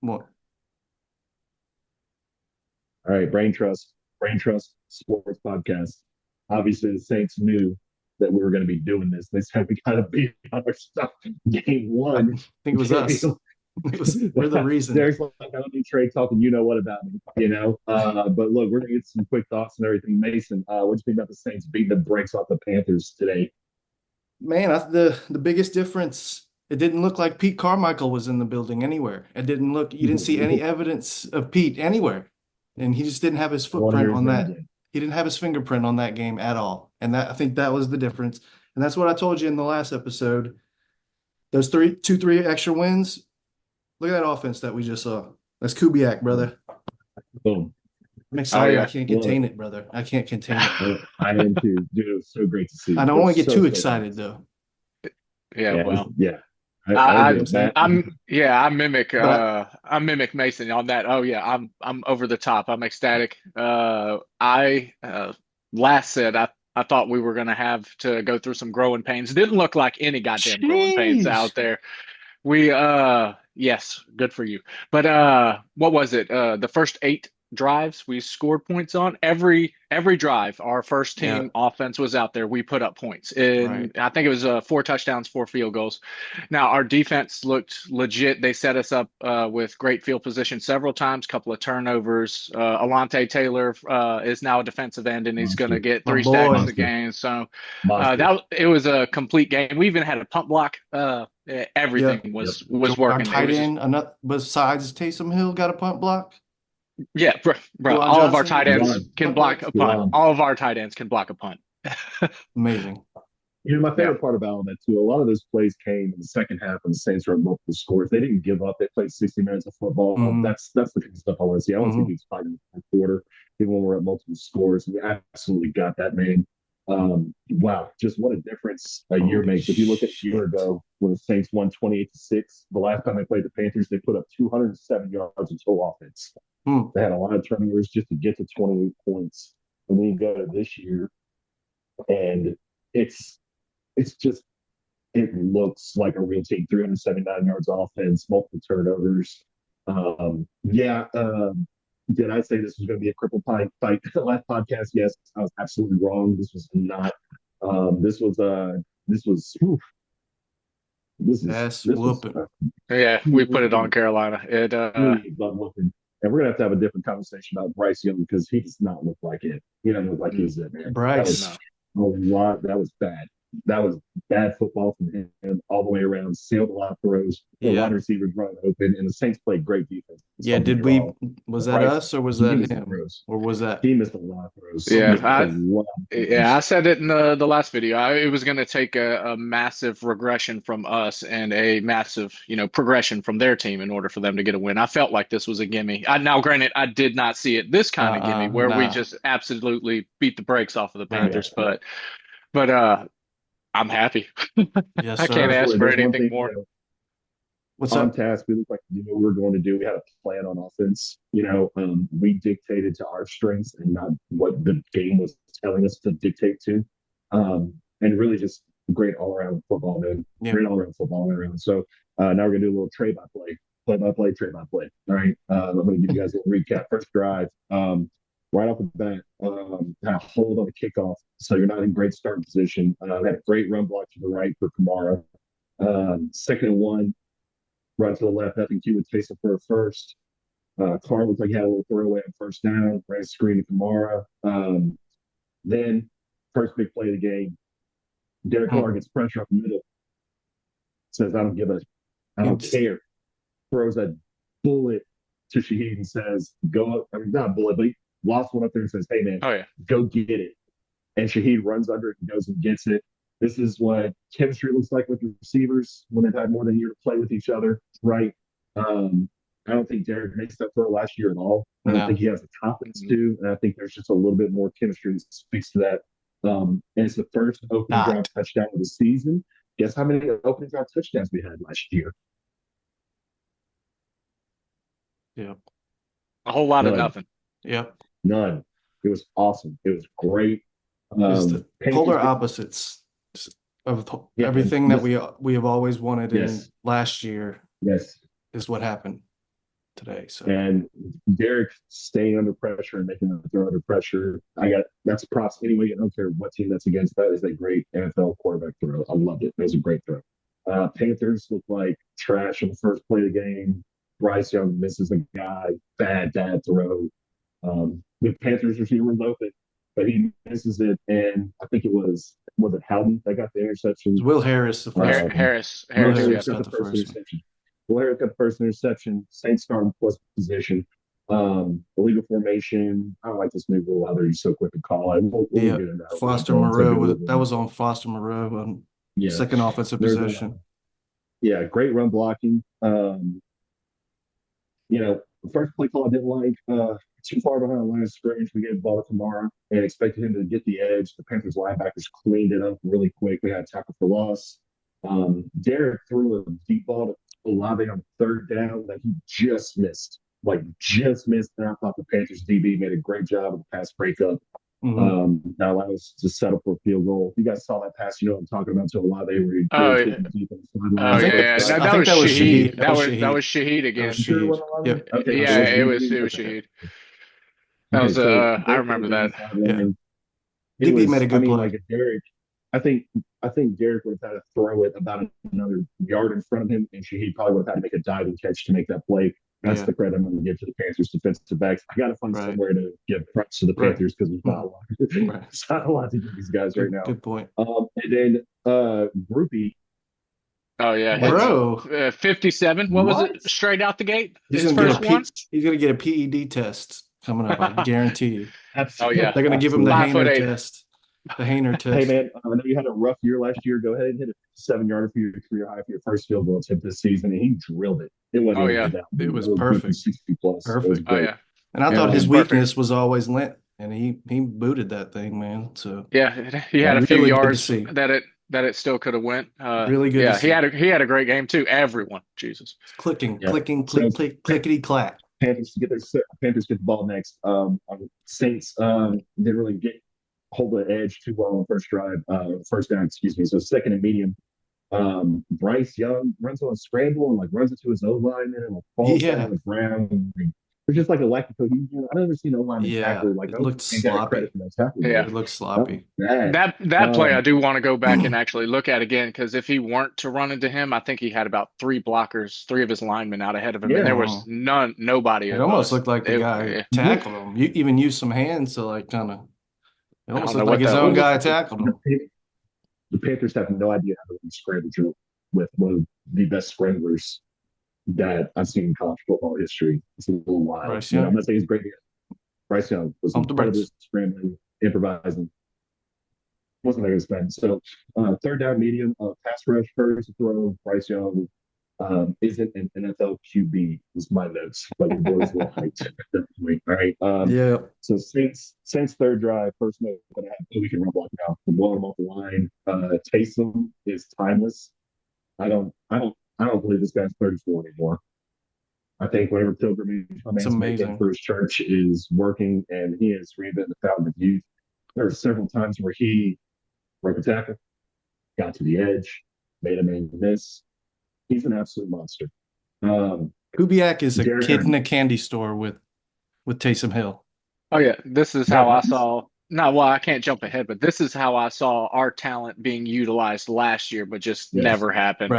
Well, All right, Braintrust Sports Podcast. Obviously, the Saints knew that we were going to be doing this. They said we got to beat our stuff. Game I one, think it was us. We're the reason. Derek's like, I don't need Trey talking. You know what about me? But look, we're gonna get some quick thoughts and everything. Mason, what do you think about the Saints beating the brakes off the Panthers today? Man, the biggest difference, it didn't look like Pete Carmichael was in the building anywhere. You didn't see any evidence of Pete anywhere. And he just didn't have his I want to footprint hear his on name that. again. He didn't have his fingerprint on that game at all. And I think that was the difference. And that's what I told you in the last episode. Those three extra wins. Look at that offense that we just saw. That's Kubiak, brother. Boom. I'm Oh excited. I yeah. can't Look, contain it, brother. I can't contain it. I am too, dude. It was so great to I see. don't It want was to get so too great excited to see. though. Yeah, well. Yeah. I I, You know what I'm agree. saying? But I mimic Mason on that. Oh yeah, I'm over the top. I'm ecstatic. I last said I thought we were gonna have to go through some growing pains. Didn't look like any goddamn growing pains sheesh. out there. We yes, good for you. But what was it? The first eight drives we scored points on. Every drive, our first Yeah, team offense was out there. We put up points. right. And I think it was four touchdowns, four field goals. Now our defense looked legit. They set us up with great field position several times, couple of turnovers. Alante Taylor is now a defensive end and he's gonna Monster. get My three stacks boy. a Monster. game. So Monster. it was a complete game. We even had a punt block. Yeah. Everything Yep. was Our working. It tight was just end, another besides Taysom Hill, got a punt block. yeah, bro. Juwan All of our Johnson tight with ends his Juwan. can punt block a blocks. punt. Juwan. All of our tight ends can block a punt. Amazing. My Yeah. favorite part about all that too, a lot of those plays came in the second half when the Saints were multiple scores. They didn't give up. They played 60 minutes of football. Hmm. That's the kind of stuff I want to see. I want to see Hmm. dudes fighting in the fourth quarter, even when we're at multiple scores. We absolutely got that, man. Wow, just what a difference a year Holy makes. If you look at a year shit. ago when the Saints won 28-6, the last time they played the Panthers, they put up 207 yards of total offense. Hmm. They had a lot of turnovers just to get to 28 points. And then you go to this year, and it's it's just it looks like a real team. 379 yards offense, multiple turnovers. Yeah. Did I say this was going to be a cripple pie fight? The last podcast, yes, I was absolutely wrong. This was not. This was. This was. Whew, this is. Ass This was whooping. Yeah, we put it on huge, Carolina. It huge butt whooping. And we're gonna have to have a different conversation about Bryce Young because he does not look like it. He doesn't look like mm, he's it, man. That was no. Bryce. a lot. That was bad. That was bad football from him all the way around. Sailed a lot of throws. The wide Yeah. receivers running open, and the Saints played great defense. Yeah. Don't get me wrong. Was But that Bryce, us or was he that missed some him? throws. Or was that He missed a lot of throws. some Yeah, Missed a people? lot of I throws. said it in the last video. It was going to take a massive regression from us and a massive, progression from their team in order for them to get a win. I felt like this was a gimme. Now, granted, I did not see it this kind of gimme where we Nah. just absolutely beat the brakes off of the Nah. Yeah. Panthers, but I'm happy. Yes, I can't sir. ask for There's one anything thing, more. What's on up? task. We looked like we knew what we were going to do. We had a plan on offense. We dictated to our strengths and not what the game was telling us to dictate to. And really just great all around football, man. Yeah. Great all around football all around. So now we're gonna do a little play by play, trade by play. All right. I'm gonna give you guys a little recap. First drive. Right off the bat, had a hold on the kickoff, so you're not in great starting position. Had a great run block to the right for Kamara. Second and one, run to the left. I think he would face it for a first. Carr looked like he had a little throwaway on first down, ran a screen to Kamara. Then, first big play of the game, Derek Hmm. Carr gets pressure up the middle, says, I don't It's- care. Throws a bullet to Shaheed and says, go up. I mean, not a bullet, but he lost one up there and says, hey, man, Oh yeah. go get it. And Shaheed runs under it and goes and gets it. This is what chemistry looks like with the receivers when they've had more than a year to play with each other, right? I don't think Derek makes that throw last year at all. I don't think No. he has the confidence Mhm. to, and I think there's just a little bit more chemistry that speaks to that. And it's the first opening drive Not. touchdown of the season. Guess how many opening drive touchdowns we had last year? Yep. A whole lot of None. nothing. Yep. None. It was awesome. It was great. It's the Panthers polar get, opposites of yeah, and everything that this, we have always wanted in yes, last year yes. is what happened. today. So And Derek staying under pressure and making them throw under pressure. That's props anyway. I don't care what team that's against. That is a great NFL quarterback throw. I loved it. It was a great throw. Panthers look like trash on the first play of the game. Bryce Young misses a guy. Bad throw. The Panthers receiver was open, but he misses it. And I think it was it Howden that got the interception? Will Harris, the first one. Harris, Will Harris, Harris yeah. got the the first first one. interception. Will Harris got the first interception. Saints starting plus position. Illegal formation. I don't like this new rule how they're so quick to call it. We'll Yeah, get into that. Foster Moreau that was on Foster Moreau on Yeah. second offensive There's possession. Yeah, great run blocking. The first play call I didn't like. Too far behind the line of scrimmage. We gave the ball to Kamara and expected him to get the edge. The Panthers linebackers cleaned it up really quick. We had a tackle for loss. Derek threw a deep ball to Olave on third down that he just missed. And I thought the Panthers DB made a great job of the pass breakup. That allowed us to set up for a field goal. You guys saw that pass, I'm talking about to Olave where he Oh, deep yeah. on the Oh, sideline. yeah. I That think was Shaheed. That was Shaheed. That was Shaheed again. was Sure it Shaheed. wasn't Olave? Yep. Okay, Yeah, so it was okay. Shaheed. That Okay, was so I remember that. Yeah. It DB was, made a good play. like a Derek. I think Derek would have had to throw it about another yard in front of him, and Shaheed probably would have had to make a diving catch to make that play. That's the credit I'm going to give to the Panthers defensive backs. I got to find somewhere to give props to the Panthers because there's not a lot. There's not a lot to give these guys right now. Good point. And then Groupie. Oh yeah, Bro, 57. What was it? Straight out the gate. His first one. He's gonna get a PED test coming up. I guarantee you. Oh yeah, They're gonna give him the 5'8" test. The Hayner test. Hey man, I know you had a rough year last year. Go ahead and hit a 7-yarder for your career high for your first field goal attempt this season, and he drilled it. It wasn't it was perfect. 60 plus. Perfect. Oh yeah. And I thought his weakness was always length, and he booted that thing, man. So yeah, he had a few really yards that it still could have went. Really good. Yeah, he had a great game too. Everyone, Jesus, clicking, clickety clack. Panthers get the ball next. Saints didn't really hold the edge too well on first down, excuse me. So second and medium. Bryce Young runs on a scramble and runs into his O-line and falls down on the ground. It's just like a lack of cohesion. I've never seen O-line tackle it looked sloppy. Yeah, it looked sloppy. That play I do want to go back and actually look at again because if he weren't to run into him, I think he had about 3 blockers, 3 of his linemen out ahead of him, and there was nobody. It almost looked like the guy tackled him. You even used some hands to kind of. It almost looked like his own guy tackled him. The Panthers have no idea how to run scramble drill with one of the best scramblers that I've seen in college football history. It's a little wild. I'm not saying he's great. Bryce Young was incredible scrambling, improvising. Wasn't that good. So third down medium, pass rush, first throw. Bryce Young isn't an NFL QB, is my notes. But the boys will fight. Definitely. All right. So Saints third drive, first note that I have, we can run block now. We're blowing them off the line. Taysom is timeless. I don't believe this guy's 34 anymore. I think whatever pilgrimage my man's making for his church is working, and he has reinvented the fountain of youth. There are several times where he broke a tackle, got to the edge, made a man miss. He's an absolute monster. Kubiak is a kid in a candy store with Taysom Hill. Oh yeah, this is how I saw. No, well, I can't jump ahead, but this is how I saw our talent being utilized last year, but just never happened.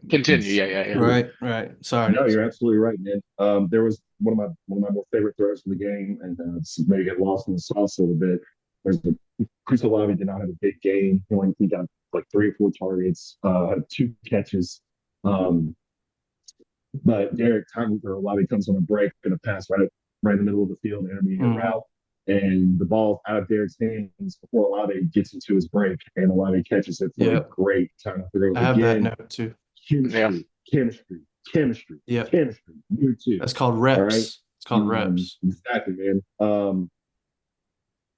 Continue. Yeah. Right. Sorry. No, you're absolutely right, man. There was one of my more favorite throws in the game, and maybe get lost in the sauce a little bit. Chris Olave did not have a big game. He got 3 or 4 targets, had 2 catches. But Derek Olave comes on a break and a pass right in the middle of the field, intermediate route. And the ball's out of Derek's hands before Olave gets into his break, and Olave catches it for a great time through. I have that note too. Chemistry. Yeah. Chemistry. You too. That's called reps. Right? It's called reps. Exactly, man.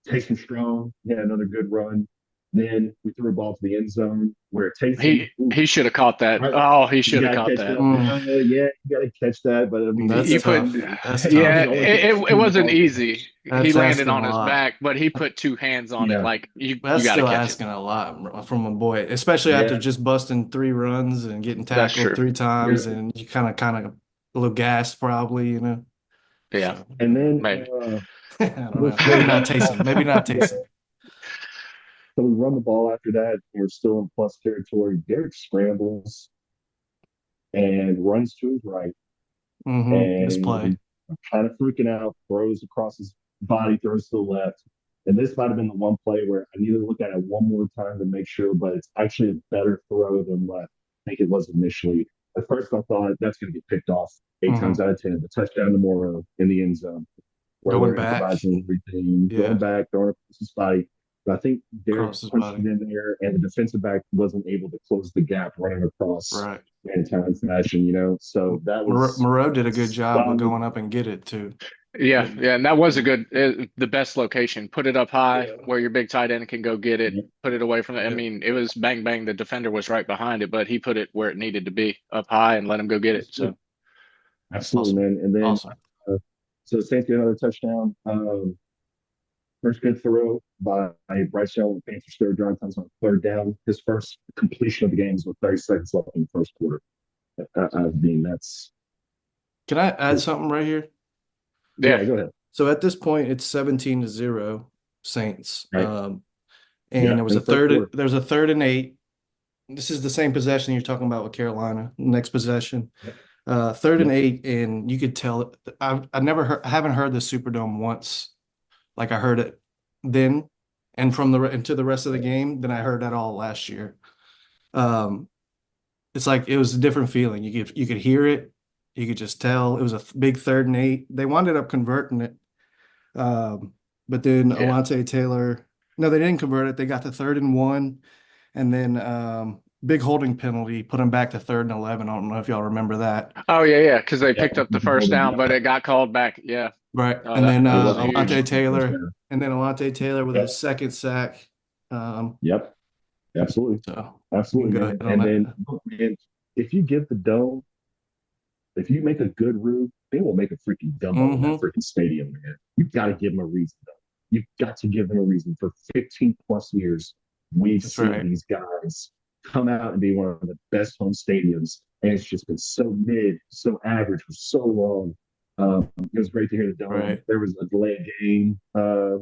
Taysom strong. He had another good run. Then we threw a ball to the end zone where Taysom. He should have caught that. Right? Oh, he should have caught that. Yeah, you got to catch that. But I mean, that's tough. It wasn't easy. He landed on his back, but he put 2 hands on it. You got to catch it. That's still asking a lot from a boy, especially after just busting 3 runs and getting tackled 3 times, and you kind of a little gas, probably, you know. Yeah, So And then maybe. I don't we're know. Maybe not still Taysom. Maybe not yeah. Taysom. So we run the ball after that. We're still in plus territory. Derek scrambles and runs to his right This play. and kind of freaking out, throws across his body, throws to the left. And this might have been the one play where I need to look at it one more time to make sure, but it's actually a better throw than what I think it was initially. At first, I thought that's going to get picked off eight times hmm out of 10. The touchdown to Morrow in the end zone, where Going they're back. improvising everything, Yeah. going back, throwing across his body. But I think Derek Across his punched body. it in there, and the defensive back wasn't able to close the gap running across Right. in time fashion, So that was Moreau did a a good job of solid. going up and get it too. Yeah, But yeah, and that was a good, the best location. Put it up high Yeah. where your big tight end can go get it. Put it away from the. I yeah, mean, it was bang bang. The defender was right behind it, but he put it where it needed to be, up high, and let him go get it. So Absolutely, awesome. man. And then, Awesome. so the Saints get another touchdown. First good throw by Bryce Young with Panthers third drive comes on third down. His first completion of the game is with 30 seconds left in the first quarter. I mean, that's Can I add something right here? yeah, yeah. Go ahead. So at this point, it's 17-0 Saints. Right. And Yeah. In the first quarter. there's a 3rd and 8. This is the same possession you're talking about with Carolina. Next possession. Yep. 3rd and 8, and you could tell I haven't heard the Superdome once like I heard it then, and into the rest of the game than I heard at all last year. Um, it's like it was a different feeling. You could hear it, you could just tell it was a big 3rd and 8. They wound up converting it, but then yeah. Alontae Taylor, no, they didn't convert it. They got to 3rd and 1, and then big holding penalty put them back to 3rd and 11. I don't know if y'all remember that. Oh yeah, yeah, because they Yeah. picked up the first down, but it got called back. Yeah. Right. Oh, And then that It was a wasn't huge. Alontae Taylor with his Yep. second sack. Um, Yep. Absolutely. so you can Absolutely, go man. ahead on And that. then, look, man, if you give the dome, if you make a good roof, they will make a freaking Dumbo in that freaking stadium, man. You've got to give them a reason, though. You've got to give them a reason. For 15 plus years, we've That's seen right. these guys come out and be one of the best home stadiums, and it's just been so mid, so average for so long. It was great to hear the dome. Right. There was a delayed game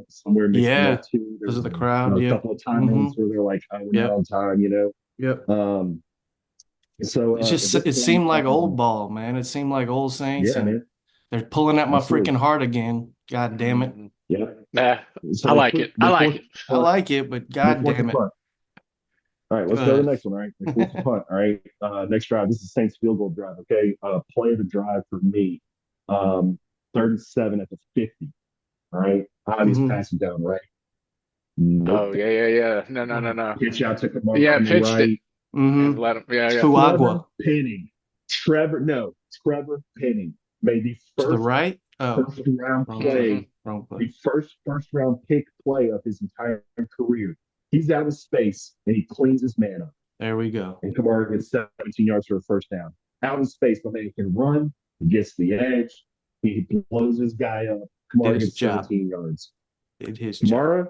somewhere mixed in Yeah. there too. There Because was of the crowd. a Yeah. couple of times where they're like, "Oh, we're not Yep. on time," Yep. So at It this point, seemed like old ball, man. It seemed like old Saints, yeah, and man, they're pulling at my absolutely, freaking heart again. God damn it. Mhm. yeah. Nah, So I like it. I they like forced it. the I punt. like it, but They god forced the damn it. punt. All right, Go let's go to the ahead. next one. All right, they forced the punt. All right, next drive. This is Saints field goal drive. Okay, play of the drive for me. 37 at the 50. All right, obvious hmm pass it down right. Oh Nope. yeah, yeah, yeah. No, no, no, no. Pitch out to Kamara Yeah, on the pitched it right. and hmm let him. Yeah, yeah. Trevor Fuagua Penning. Trevor Penning made the to the first right. Oh, first round wrong play. hmm play, Wrong play. the first round pick play of his entire career. He's out of space and he cleans his man up. There we go. And Kamara gets 17 yards for a first down. Out of space, but man can run, he gets the edge, he blows his guy up. Did Kamara his gets job. 17 yards. Did his job.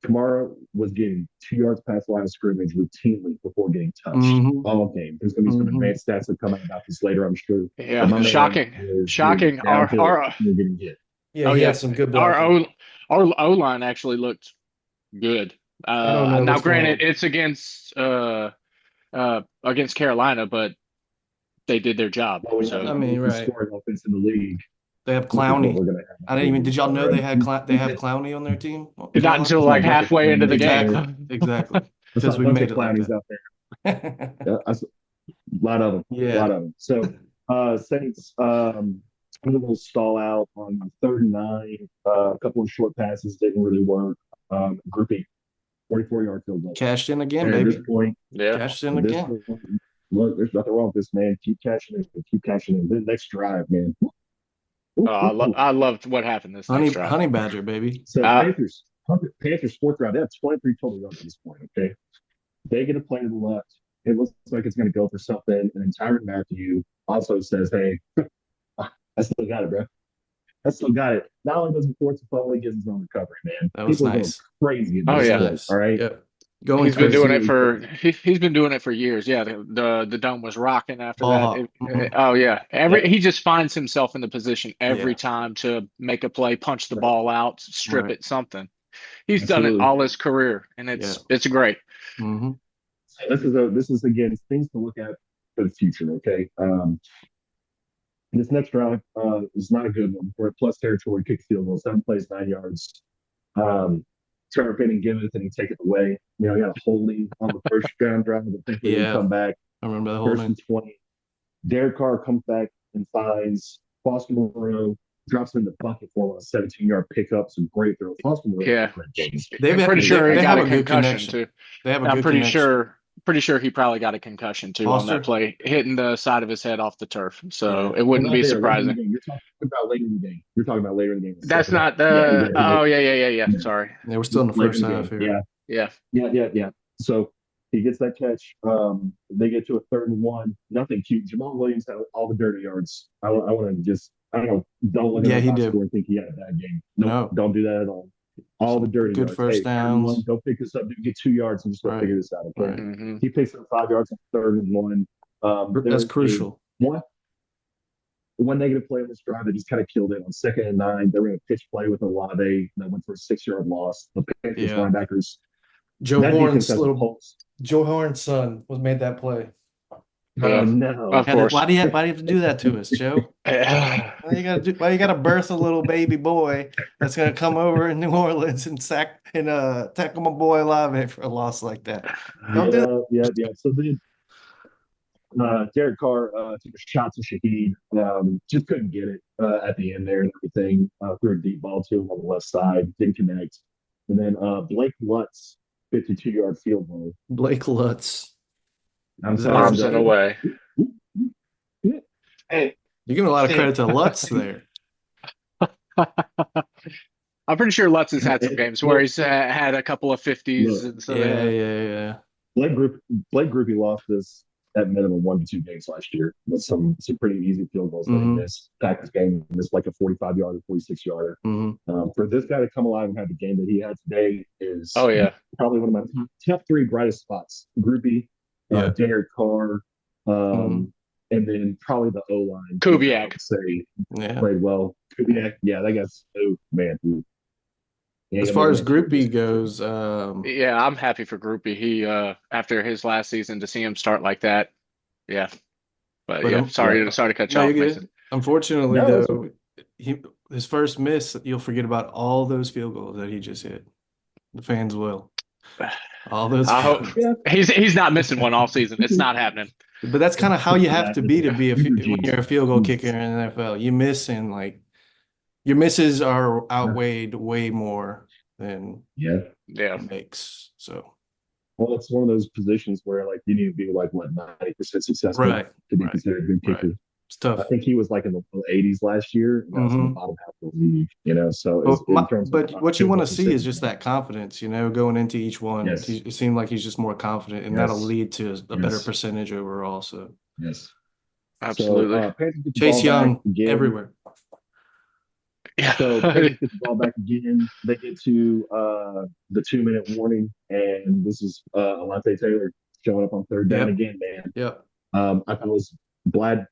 Kamara was getting 2 yards past the line of scrimmage routinely before getting touched hmm all game. There's going to be some hmm advanced stats that come out about this later, I'm sure. But Yeah, my man shocking, is getting shocking. downhill. You're getting hit. Yeah, Oh he had yeah, some good our blocking. O line actually looked good. I don't know Now what's going granted, on. it's against Carolina, but they did their job. Oh, yeah, I So mean, the right. scoring offense in the league. They have This is what Clowney. we're going to have. I didn't even. Did y'all All know right. they have Clowney on their team, not Carolina? until Let's not like bunch of halfway into the clownies out game. there. Exactly. Exactly. Let's Because not we bunch of made it like clownies out there. that. Yeah, that's a lot of them. A lot Yeah. of them. So, Saints, a little stall out on 3rd and 9. A couple of short passes didn't really work. Groupie, 44-yard field goal. Cashed in again, And at this baby. point, Yeah. Cashed in at this again. point, look, there's nothing wrong with this, man. Keep cashing in. Keep cashing in. The next drive, man. Ooh, ooh, ooh. I loved what happened this next drive. Honey Badger, baby. So Uh, Panthers fourth drive. They have 23 total yards at this point. Okay, they get a play to the left. It looks like it's going to go for something. And then Tyrann Mathieu also says, "Hey, I still got it, bro. I still got it." Not only does he force the fumble, he gets his own recovery, man. That was People are going nice. crazy at Oh That this was yeah. point. nice. All right. Yep. Going He's been doing it crazy. Absolutely for crazy. he's been doing it for years. Yeah, the dome was rocking after Ball that. hawk. Oh yeah, Yep. he just finds himself in the position every Yeah. time to make a play, punch the Right. ball out, strip Right. it, something. He's done it Absolutely. all his career, and Yeah. it's great. Hmm. So this is again things to look at for the future. Okay. This next drive is not a good one. We're at plus territory, kick field goal, 7 plays, 9 yards. Trevor Penning give it and he take it away. You know, he got a holding on the first down drive, but thankfully they Yeah. come back. I remember the First holding. and 20. Derek Carr comes back and finds Foster Moreau, drops him in the bucket for a 17-yard pickup. Some great throw. Foster Moreau had Yeah, a great game. I'm pretty sure he They got have a a good concussion connection. too. They have a I'm good connection. pretty sure he probably got a concussion too on that Foster. play, hitting the side of his head off the turf. So Yeah. it Well, wouldn't not be there. Later in the surprising. game. You're talking about later in the game. You're talking about later in the game, the That's second half. not Yeah, he the. did. He did. Oh yeah. Yeah, Sorry. They were still in the later first in the half game. here. Yeah, Yeah. yeah. So he gets that catch. They get to a 3rd and 1. Nothing cute. Jamal Williams had all the dirty yards. I want to just, I don't know, don't look at Yeah, the he box did. score and think he had a bad game. Nope, No. don't do that at all. All the Some dirty good yards. first Hey, 3rd and 1, downs. go pick this up, dude. Get 2 yards and just go Right. figure this out. Okay. Right. Hmm. He picks up 5 yards on 3rd and 1. There That's was a crucial. one negative play on this drive that just kind of killed it on 2nd and 9. They were in a pitch play with Olave that went for a 6-yard loss. The Panthers Yeah. linebackers, that defense has a pulse. Joe Horn's son was made that play. Oh Yeah. no. Of course. Why do you have to do that to us, Joe? Why you gotta birth a little baby boy that's gonna come over in New Orleans and tackle my boy alive for a loss like that? Don't do that. Yeah. So then Derek Carr took a shot to Shaheed. Just couldn't get it at the end there and everything. Threw a deep ball to him on the left side, didn't connect. And then Blake Lutz, 52-yard field goal. Blake Lutz. I'm Is that sorry, his I'm Thompson name? away. Hey, You're giving a lot of hey. credit to Lutz there. I'm pretty sure Lutz has had some games where Look, he's had a couple of 50s, look, and so Yeah, yeah. yeah. Blake Group Blake Groupie lost this at minimum 1 to 2 games last year with some pretty easy field goals that he Hmm. missed. Packers game missed like a 45-yarder, 46-yarder. Hmm. For this guy to come alive and have the game that he had today Oh is yeah. probably one of my top 3 brightest spots. Groupie, Yeah. Derek Carr, Hmm. and then probably the O line. I Kubiak. would say Yeah. played well. Kubiak, yeah, that guy's man. He ain't As gonna far make as much of this. Groupie goes, Yeah, I'm happy for Groupie. He after his last season to see him start like that. Yeah. But but yeah, Yeah, sorry to cut you no, you're off, Mason. good. Unfortunately, no, it's though, his first miss, you'll forget about all those field goals that he just hit. The fans will. All those I field hope goals. yeah. he's not missing one all season. It's not happening. But that's kind of how you have to be Uber when G's. you're a field goal kicker in the NFL. You miss and like your misses are outweighed way more than Yeah. Yeah. your makes. So Well, it's one of those positions where like you need to be like what 90% successful right, to be right, considered a good right. kicker. It's I tough. think he was like in the 80s last year. And that's in the Hmm. bottom half of the league, you know. So in terms of But what you field want goal to see is percentage, just that confidence, going into each one. yes, It seemed like he's just more confident, and that'll yes, lead to a better yes, percentage overall. So yes. So Absolutely. Panthers get the Chase ball back Young again. everywhere. So Yeah. Panthers get the ball back again. They get to the 2-minute warning, and this is Alante Taylor showing up on 3rd down Yep. again, man. Yep. I thought it was very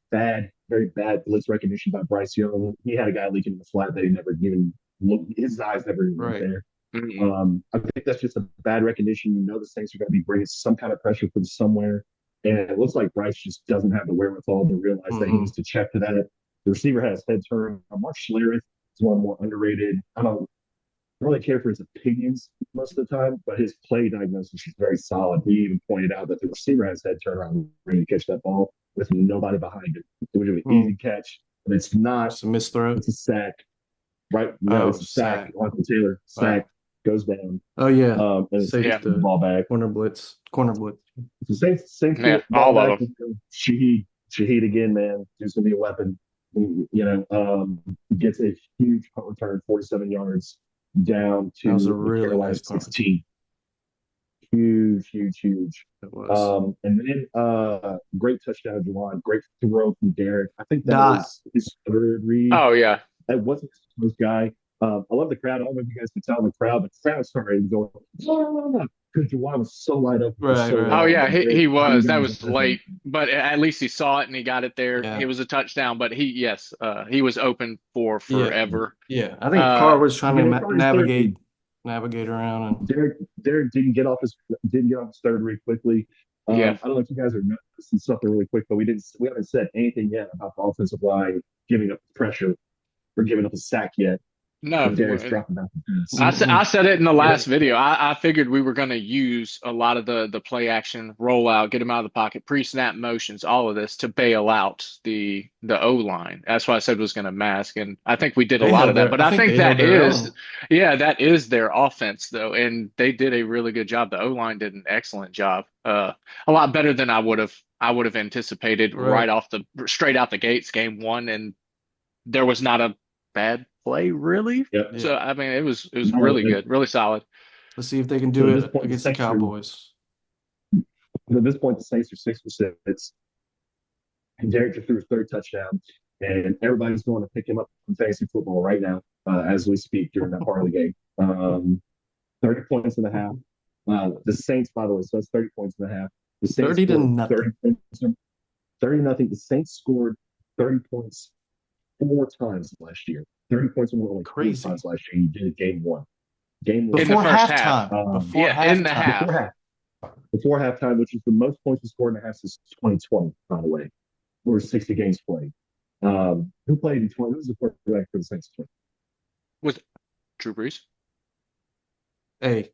bad blitz recognition by Bryce Young. He had a guy leaking in the flat that he never even looked. His eyes never even went Right. there. Mm-mm. I think that's just a bad recognition. You know, the Saints are going to be bringing some kind of pressure from somewhere, and it looks like Bryce just doesn't have the wherewithal to realize that he needs to check to that. The receiver has head turn. Mark Schlereth is one more underrated. I don't really care for his opinions most of the time, but his play diagnosis is very solid. He even pointed out that the receiver has head turnaround ready to catch that ball with nobody behind him. It was an easy catch, but it's not. It's a missed throw. It's a sack, right? No, Oh, it's a sack. sack. Michael Taylor sack goes down. Oh yeah. And it's Yeah. the ball back. Corner blitz. It's the same Yeah, ball all of back. them. Shaheed again, man. He's gonna be a weapon. Gets a huge punt return, 47 yards down That was a to the really Carolina nice punt. 16. Huge. It was. And then great touchdown, Juwan. Great throw from Derek. I think that Dot. was his 3rd read. Oh yeah. That wasn't his first guy. I love the crowd. I don't know if you guys can tell the crowd. The crowd started going, because Juwan was so wide open for Right, so right. Oh long. yeah, And he Derek was. That got was late, but at least he saw it and he got it there. Yeah. It was a touchdown, but he was open for Yeah. forever. Yeah. I think Uh, Carr was trying Yeah, to it was probably his third read. navigate around and Derek didn't get off his third read quickly. yeah, I don't know if you guys are noticing something really quick, but we haven't said anything yet about the offensive line giving up pressure or giving up a sack yet no. when Derek's dropping back the pass. I mm-mm. said it in the Yeah, last video. I figured we were going to use a lot of the play action rollout, get him out of the pocket, pre-snap motions, all of this to bail out the O line. That's why I said was going to mask, and I think we did a lot of that. But I I think think they held that their is, own. yeah, that is their offense though, and they did a really good job. The O line did an excellent job, a lot better than I would have anticipated Right. right off the straight out the gates, game one, and there was not a bad play really. yep. Yeah. So I mean, it was No, really good, really solid. Let's see if they can so do it against the Cowboys. At this point, the Saints are 6 for 6, and Derek just threw his third touchdown, and everybody's going to pick him up from fantasy football right now as we speak during that part of the game. 30 points and a half. The Saints, by the way, so that's 30 points and a half. The Saints 30 to scored nothing. 30 nothing. The Saints scored 30 points 4 times last year. 30 points and only Crazy. 4 times last year. You did game one. Game one. In the Before first half. halftime. Before Yeah, in the halftime. half. Before halftime, which is the most points we scored in a half since 2020, by the way. We're 60 games played. Who played in 20? Who was the quarterback for the Saints? Was Drew Brees? Hey,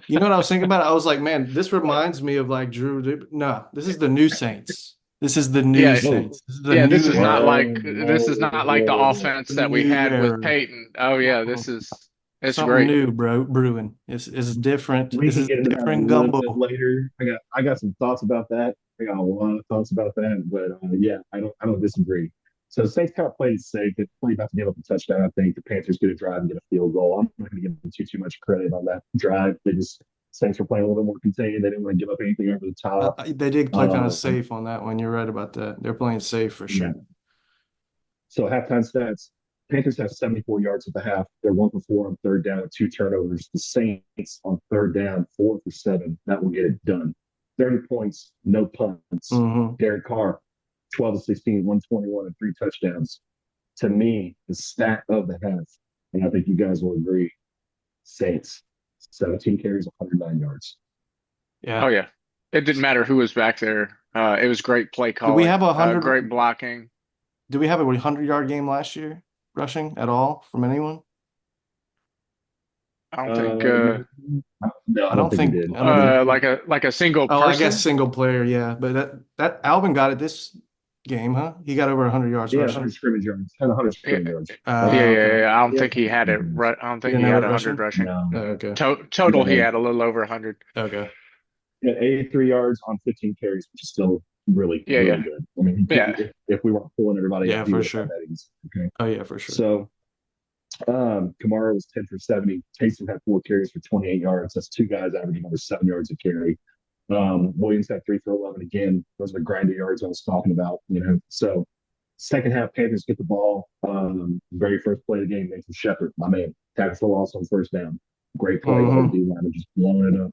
you know what I was thinking about? I was like, man, this reminds me of like Drew. No, this is the new Saints. This is the new Yeah, Saints. This is the yeah. new This is not era. like the offense The that we new had with era. Peyton. Oh yeah, it's Something great. new, bro, brewing. It's different. We This can is get into that a different little bit gumbo. later. I got some thoughts about that. I got a lot of thoughts about that, but yeah, I don't disagree. So Saints kind of played it safe. They played about to give up a touchdown. I think the Panthers get a drive and get a field goal. I'm not going to give them too much credit on that drive. Saints were playing a little bit more contained. They didn't want to give up anything over the top. They did play kind of Um, safe on that one. You're right about that. They're playing safe for yeah. sure. So halftime stats: Panthers have 74 yards at the half. They're 1 for 4 on third down, 2 turnovers. The Saints on third down, 4 for 7. That will get it done. 30 points, no punts. Mm-hmm. Derek Carr, 12 to 16, 121, and 3 touchdowns. To me, the stat of the half, and I think you guys will agree: Saints, 17 carries, 109 yards. Yeah. Oh yeah, it didn't matter who was back there. It was great play Do we have calling, great blocking. Do we have a 100-yard game last year rushing at all from anyone? I don't think No, I don't think we did. I don't think. like a single Oh, I guess person. single player, yeah. But that Alvin got it this game, huh? He got over 100 yards He had rushing. 100 scrimmage yards. Had 100 Yeah, scrimmage yards. Okay. yeah. I don't Yeah. think he had it. I don't He think didn't he have had it 100 rushing? rushing. No. Oh, okay. Total, he No. had a little over 100. Okay. He had 83 yards on 15 carries, which is still really, Yeah, really yeah, good. I mean, yeah. if we weren't pulling everybody Yeah, out, he for would have had sure. that easy. Okay. Oh, yeah, for sure. So Kamara was 10 for 70. Taysom had 4 carries for 28 yards. That's 2 guys averaging over 7 yards a carry. Williams had 3 for 11 again. Those are the grinder yards I was talking about, So second half, Panthers get the ball. Very first play of the game, Nathan Shepard, my man, tackles for loss on first down. Great play by the D-line, just blowing it up.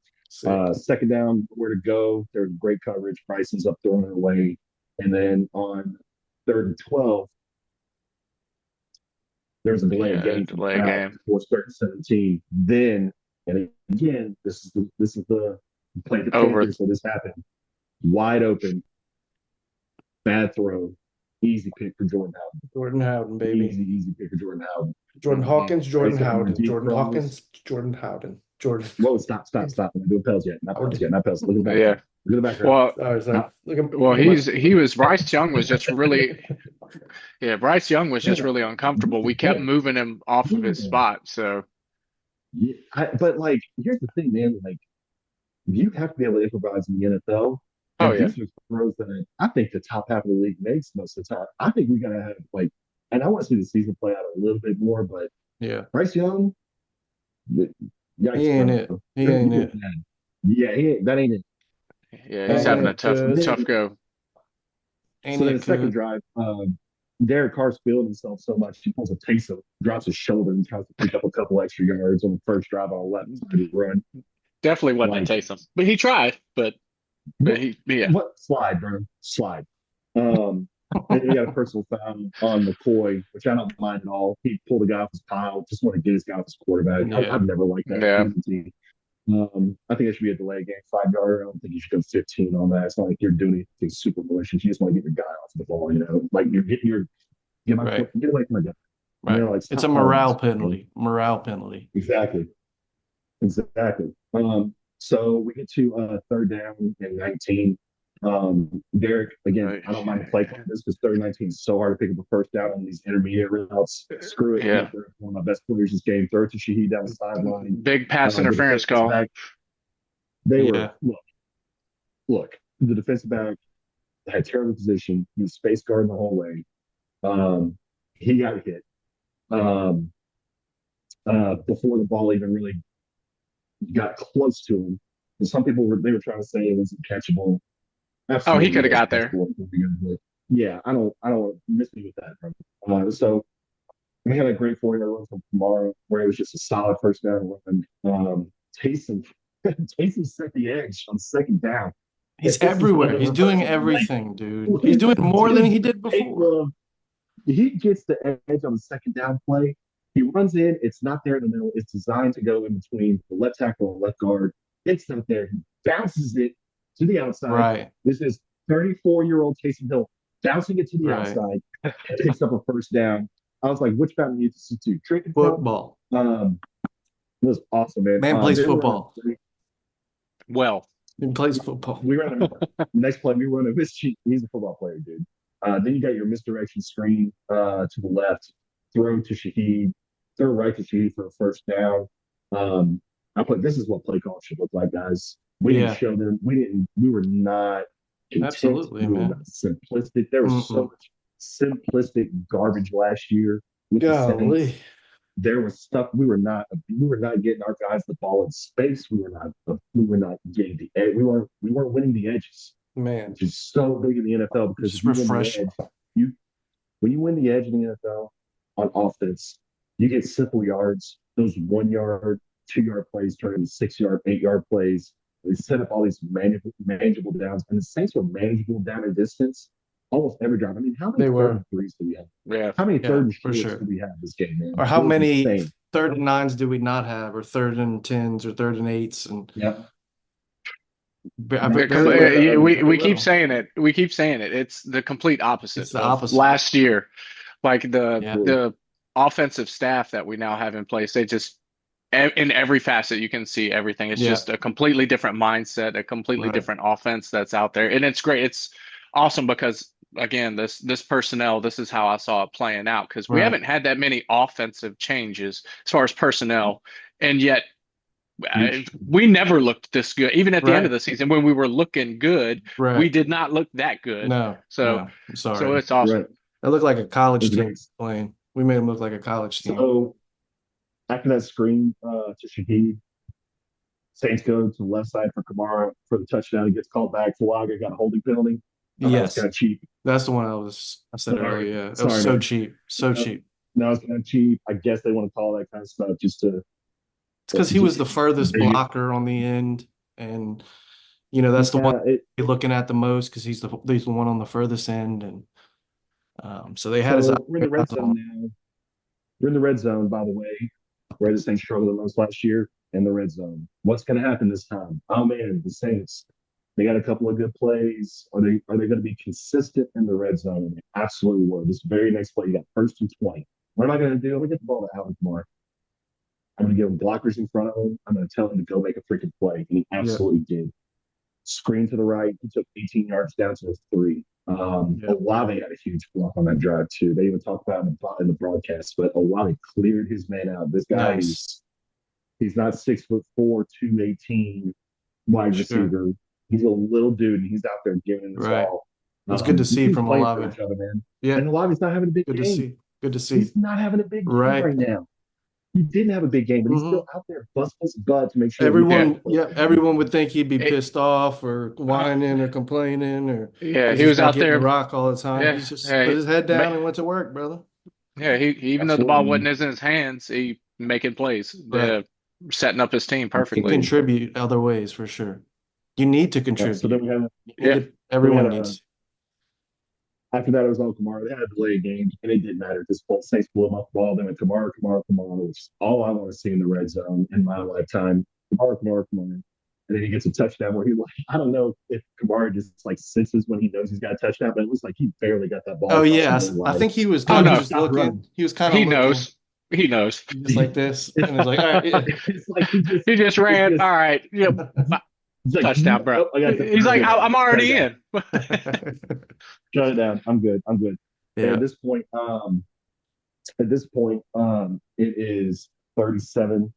Second down, where to go. There's great coverage. Bryson's up throwing it away. And then on third and 12, there's a delay of game Delay game. for third and 17. Then, and again, this is the play the Over. Panthers, so this happened. Wide open, bad throw, easy pick for Jordan Howden. Jordan Howden, baby. Easy pick for Jordan Howden. Jordan Hawkins, Jordan Based on Howden. deep Jordan throws. Hawkins, Jordan Howden. Jordan. Whoa, stop. I'm not doing Pels yet. Not Pels. Look at the background. Yeah. Look at the background. Well, Sorry. Bryce Young was just really, yeah, Bryce Young was just really uncomfortable. We kept moving him off of his spot. So, Yeah, but like, here's the thing, man. Like, you have to be able to improvise in the NFL. oh And yeah, these are throws that I think the top half of the league makes most of the time. I think we gotta have like, and I want to see the season play out a little bit more. But Yeah. Bryce Young, yikes, He ain't it. bro. He ain't it. Yeah, that ain't it. yeah, he's having a tough go. So then the second drive, Derek Carr's feeling himself so much, he pulls a Taysom, drops his shoulder, and tries to pick up a couple extra yards on the first drive on a left-sided run. Definitely wasn't a Like, Taysom, but he tried. But what, yeah, what slide, bro? Slide. Um, and he got a personal foul on McCoy, which I don't mind at all. He pulled a guy off his pile, just want to get his guy off his quarterback. Yeah. I've never liked that. yeah, I think it should be a delay game, 5 yarder. I don't think you should go 15 on that. It's not like you're doing anything super malicious. You just want to get your guy off the ball, Like you're getting Right. get away from my guy. Right. Like It's a stop piling morale this. penalty. Morale penalty. Exactly. Exactly. So we get to third down and 19. Derek, again, I don't mind play calling this because third and 19 is so hard to pick up a first down on these intermediate routes. Screw it. I'm yeah. up there. One of my best players this game. Throw it to Shaheed down the sideline. Big pass The interference defensive call. back, they Yeah. were, look, the defensive back had terrible position. He was space guarding the whole way. He got hit before the ball even really got close to him. And some people were trying to say it wasn't catchable. Oh, he Absolutely could have was got there. catchable. Yeah, I don't miss me with that. So we had a great 40-yard run from tomorrow where it was just a solid first down run. Taysom, Taysom set the edge on second down. He's This is one of everywhere. the He's doing rehearsals. Like, everything, dude. He's doing more than he did before. he gets the edge on the second down play. He runs in. It's not there in the middle. It's designed to go in between the left tackle and left guard. It's not there. He bounces it to the outside. Right. This is 34-year-old Taysom Hill bouncing it to the Right. outside and picks up a first down. I was like, which fountain do you substitute? Drake and Football. it was awesome, man. Man plays football. Well, He plays football. We run a next play. We run a mischief. He's a football player, dude. Then you got your misdirection screen to the left, throw to Shaheed, throw right to Shaheed for a first down. I put this is what play call should look like, guys. We didn't show them. We were not content. Absolutely, we were man. not simplistic. There was so much simplistic garbage last year with the Saints. There was stuff we were not getting our guys the ball in space. We were not getting the edge. We weren't winning the edges, Man, which is so big in the NFL because it's refreshing. When you win the edge in the NFL on offense, you get simple yards. Those 1 yard, 2 yard plays turn into 6 yard, 8 yard plays. They set up all these manageable downs, and the Saints were manageable down and distance almost every drive. I mean, how many third and threes do we have? yeah. How many third and shorts sure. do we have this game, man? Or how many third and nines do we not have, or third and tens, or third and eights? And we keep saying it. We keep saying it. It's the complete opposite. It's the opposite. Last year. Like the offensive staff that we now have in place, they just in every facet you can see everything. It's just a completely different mindset, a completely different offense that's out there, and it's great. It's awesome because again, this personnel, this is how I saw it playing out because we haven't had that many offensive changes as far as personnel, and yet we never looked this good. Even at the end of the season when we were looking good, we did not look that good. No, I'm sorry. So it's awesome. It looked like a college team playing. We made him look like a college team. So after that screen to Shaheed, Saints go to the left side for Kamara for the touchdown. He gets called back. Fuaga got a holding penalty. Yes, kind of cheap. That's the one I said earlier. Yeah, it was so cheap, cheap. No, it's kind of cheap. I guess they want to call that kind of stuff just to. It's because he was the furthest blocker on the end, and that's the one you're looking at the most because he's the one on the furthest end, and so they had his. We're in the red zone now. We're in the red zone, by the way, where this thing struggled the most last year. In the red zone, what's going to happen this time? Oh man, the Saints. They got a couple of good plays. Are they going to be consistent in the red zone? And they absolutely were. This very next play, you got 1st and 20. What am I going to do? I'm going to get the ball to Alvin Kamara. I'm going to give him blockers in front of him. I'm going to tell him to go make a freaking play. And he absolutely did. Screen to the right. He took 18 yards down to a 3. Olave had a huge block on that drive, too. They even talked about it in the broadcast. But Olave cleared his man out. This guy he's not 6'4", 218 wide receiver. He's a little dude, and he's out there giving it his all. It's good to see from Olave. Yeah, and Olave's not having a big game. Good to see. He's not having a big game right now. He didn't have a big game, but he's still out there busting his butt to make sure. Everyone would think he'd be pissed off or whining or complaining or. Yeah, he was out there rock all the time. He just put his head down and went to work, brother. Yeah, he even though the ball wasn't in his hands, he making plays. setting up his team Can perfectly. contribute other ways for sure. You need to Yeah. So then contribute. we had You need Yeah. to, then we had everyone a needs. after that it was all Kamara. They had a delay game, and it didn't matter at this point. Saints blew him off the ball. Then went Kamara, Kamara, Kamara, which is all I want to see in the red zone in my lifetime. Kamara, Kamara, Kamara. And then he gets a touchdown where he like I don't know if Kamara just like senses when he knows he's got a touchdown, but it was like he barely got that ball Oh across the yeah, goal I line. think he was Oh kind of no, just Stopped looking. running. He was kind of he looking knows. He knows. just like this, and it's like, all right, yeah. It's like he just He just it's ran. just All right. Yeah. he's like Touchdown, bro. oh I got He's I'm like, good. I'm Shut it already down. in. Shut it down. I'm good. I'm good. And Yeah. at this point, it is 37-3.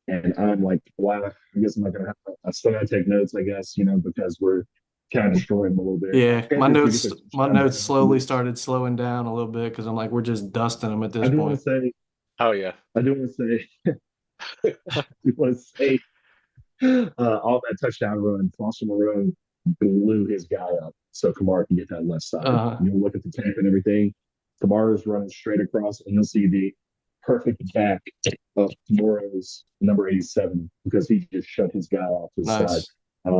And I'm like, wow, I guess I'm not gonna have I still gotta take notes, I guess, because we're kind of destroying them a little bit. Yeah, Panthers do get their my touchdown notes drive. slowly started slowing down a little bit because I'm like, we're just dusting them at I this do want to point. say, Oh yeah. I do want to say, I do want to say, all that touchdown run, Foster Moreau blew his guy up so Kamara can get that left side. Uh, You'll look at the tape and everything. Kamara's running straight across, and you'll see the perfect back of Moreau's number 87 because he just shut his guy off to the side. nice.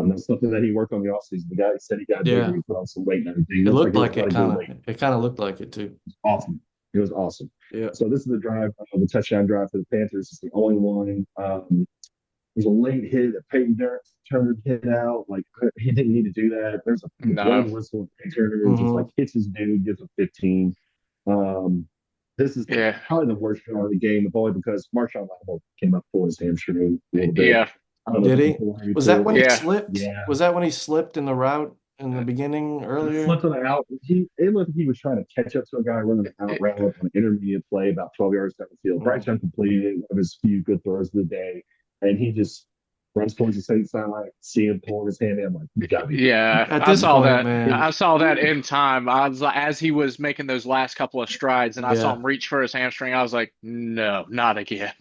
That's something that he worked on the offseason. The guy said he got bigger, Yeah, he put on some weight and everything. It it looks like looked there was like a lot of good weight. it kind of looked like it too. Awesome. It was awesome. Yeah. So this is the drive, the touchdown drive for the Panthers. It's the only one. There's a late hit that Peyton Turner hit out. Like he didn't need to do that. There's a No. blown whistle. Peyton Turner just Hmm. like hits his dude, gives a 15. Um, this is Yeah. probably the worst drive of the game, only because Marshawn Lattimore came up for his hamstring a little bit. Yeah. I don't know Did if he? before he Was that pulled when it. he Yeah. slipped? Yeah, Was that when he slipped in the route in the beginning he earlier? slipped on the out. It looked like he was trying to catch up to a guy running an out route on an intermediate play about 12 yards down the field. Bryce Mm. Young completed one of his few good throws of the day, and he just runs towards the Saints sideline. See him pulling his hand in. I'm like, you got me. Yeah. At I this saw point, that. man, I saw that in time. I was like, as he was making those last couple of strides, and I saw yeah. him reach for his hamstring. I was like, no, not again.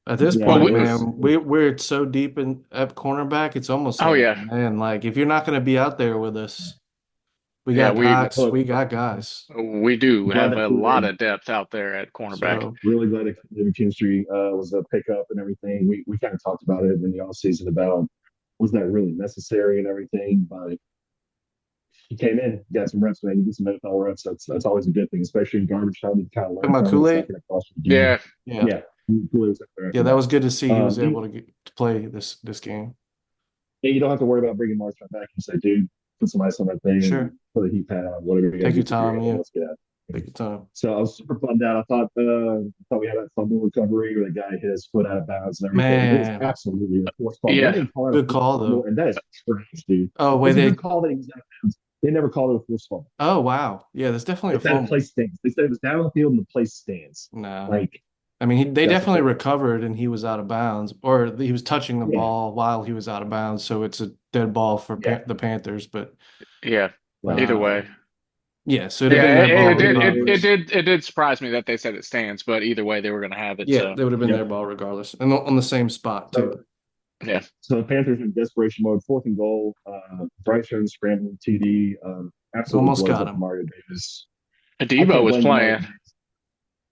At this Yeah, Well, point, it was. man, we're so deep in at cornerback. It's almost oh like, yeah, man, like if you're not going to be out there with us, we yeah. got We guys. Look, We got guys. we do glad have that a lot Kool-Aid of depth out there at cornerback. So really glad that Kool-Aid chemistry was a pickup and everything. We kind of talked about it in the off season about was that really necessary and everything, but he came in, got some reps, man. You get some NFL reps. That's always a good thing, especially in garbage time. You kind of learn talking about from it. It's not Kool-Aid, going to cost you the game. Yeah, yeah, Yeah, Kool-Aid was up there yeah, after that that. was good to see. He was You, able to play this game. and you don't have to worry about bringing Marshawn back. You say, dude, put some ice on that thing and Sure, put a heat pad on, whatever you got to take do your to your time. ankle. Yeah, Let's get out. take your time. So I was super bummed out. I thought we had that fumble recovery where the guy hit his foot out of bounds and everything. It was Man, absolutely a forced fumble. They yeah, didn't call it a good forced call fumble, though. and that is trash, dude. Oh, wait, It's a they. good call that he was out of bounds. They never called it a forced fumble. Oh, wow. Yeah, that's definitely They a said the fumble. place stands. They said it was down on the field and the place stands. No, Like I mean, they that's a definitely force. recovered and he was out of bounds, or he was touching the Yeah, ball while he was out of bounds. So it's a dead ball for yeah, the Panthers. But yeah. right. Either uh, way, yeah, so it'd have been yeah. their ball It, regardless. It did surprise me that they said it stands, but either way, they were going to have it. Yeah, So they would have been yeah. their ball regardless, and on the same spot too. So yeah, so the Panthers in desperation mode, fourth and goal. Bryce Young scrambling TD, absolutely Almost blows got up him. Mario Davis. I Debo can't was blame Mario playing. Davis.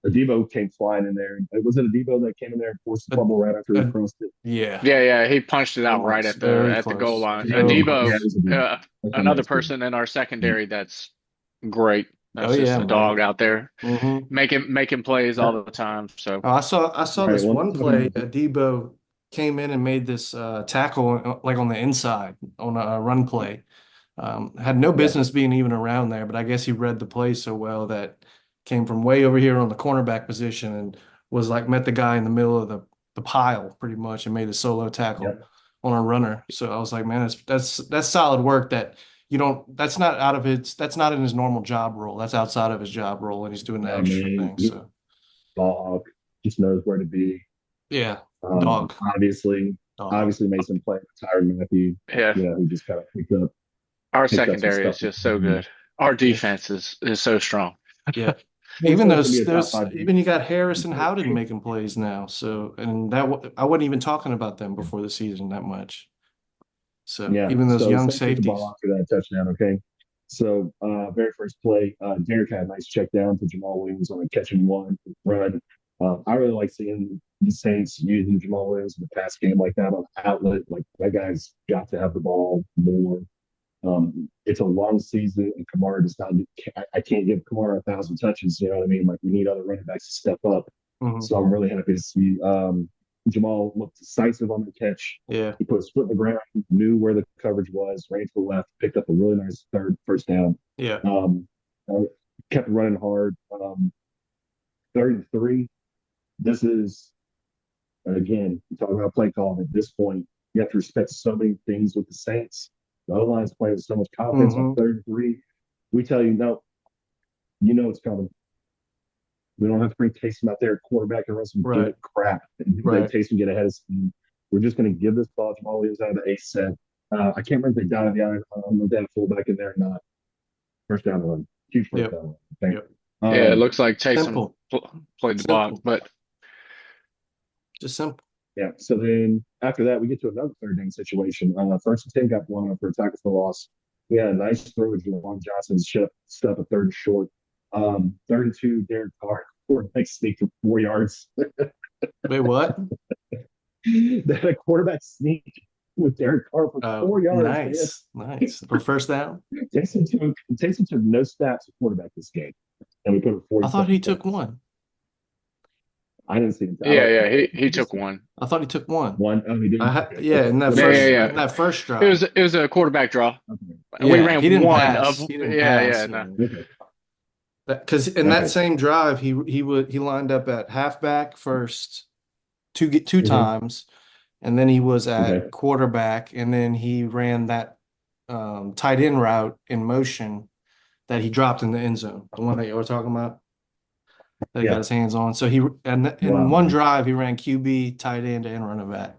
Debo came flying in there. Was it a Debo that came in there and forced the Uh, fumble right after he uh, crossed it? yeah, Yeah, yeah, he punched it out right close, very at the goal close, line. so Yeah, it Debo, close. was a Debo. That's my another next one. person in our secondary that's great. Oh That's yeah, just a man. dog out there Hmm. making plays all the time. So Oh, I saw Right. this Well, one play. Debo came in and made this tackle like on the inside on a run play. Had no yeah, business being even around there, but I guess he read the play so well that came from way over here on the cornerback position and was like met the guy in the middle of the pile pretty much and made a solo tackle yep. on a runner. So I was like, man, that's solid work that you don't that's not out of his that's not in his normal job role. That's outside of his job role and he's doing the I extra mean, thing. So dog just knows where to be. yeah, Um, dog, obviously, dog. obviously made some play with Tyron Matthew. yeah, Who just kind of our picked up some secondary stuff. is just so good. Our Yeah. defense is so strong. Yeah. Well, it's Even always going to those be a top there's five even you got Harris and defense. Howden making plays now. So and I wasn't even talking about them before the season that much. So Yeah. even those So young Saints get the ball safeties. after that touchdown. Okay. So very first play, Derek had a nice check down to Jamal Williams on a catch and one run. I really like seeing the Saints using Jamal Williams in the pass game like that on outlet. Like that guy's got to have the ball more. It's a long season, and Kamara does not. I can't give Kamara 1,000 touches. You know what I mean? Like we need other running backs to step up. Mhm. So I'm really happy to see Jamal looked decisive on the catch. Yeah. He put his foot in the ground, knew where the coverage was, ran to the left, picked up a really nice first down. Yeah. Uh, kept running hard. 33. This is, and again, you talk about play calling at this point. You have to respect so many things with the Saints. The O line's playing with so much confidence on Hmm. 33. We tell you, no, you know it's coming. We don't have to bring Taysom out there at quarterback and run some Right. gimmick crap and let Right. Taysom get ahead of steam. We're just going to give this ball to Jamal Williams out of the A set. I can't remember if they dotted the I. I don't know if they had a fullback in there or not. First down run. Huge first Yep. down run. Okay. Yep. Yeah, it Um, looks like Taysom Simple. played the block, Simple. but Just simple. yeah. So then after that, we get to another third down situation. First and 10 got blown up for a tackle for loss. We had a nice throw with Juwan Johnson, stuff a third and short. Third and two, Derek Carr, quarterback sneak for 4 yards. Wait, what? They had a quarterback sneak with Derek Carr for 4 yards, man. Nice. Nice. For first down? Taysom took no snaps at quarterback this game, and we put a I thought 47 he took points. one. I didn't see him. yeah, he took one. I thought he took one. One. Oh, he did. Yeah, in that Yeah, first yeah, yeah. in that first drive. It was a quarterback draw. Okay. We Yeah, ran he didn't one pass. of He didn't yeah, pass. no. Okay. Because in that same drive, he lined up at halfback first two Mhm. times, and then he was at Okay. quarterback, and then he ran that tight end route in motion that he dropped in the end zone, the one that you were talking about that he got Yeah. his hands on. So in Wow. one drive he ran QB, tight end, and running back.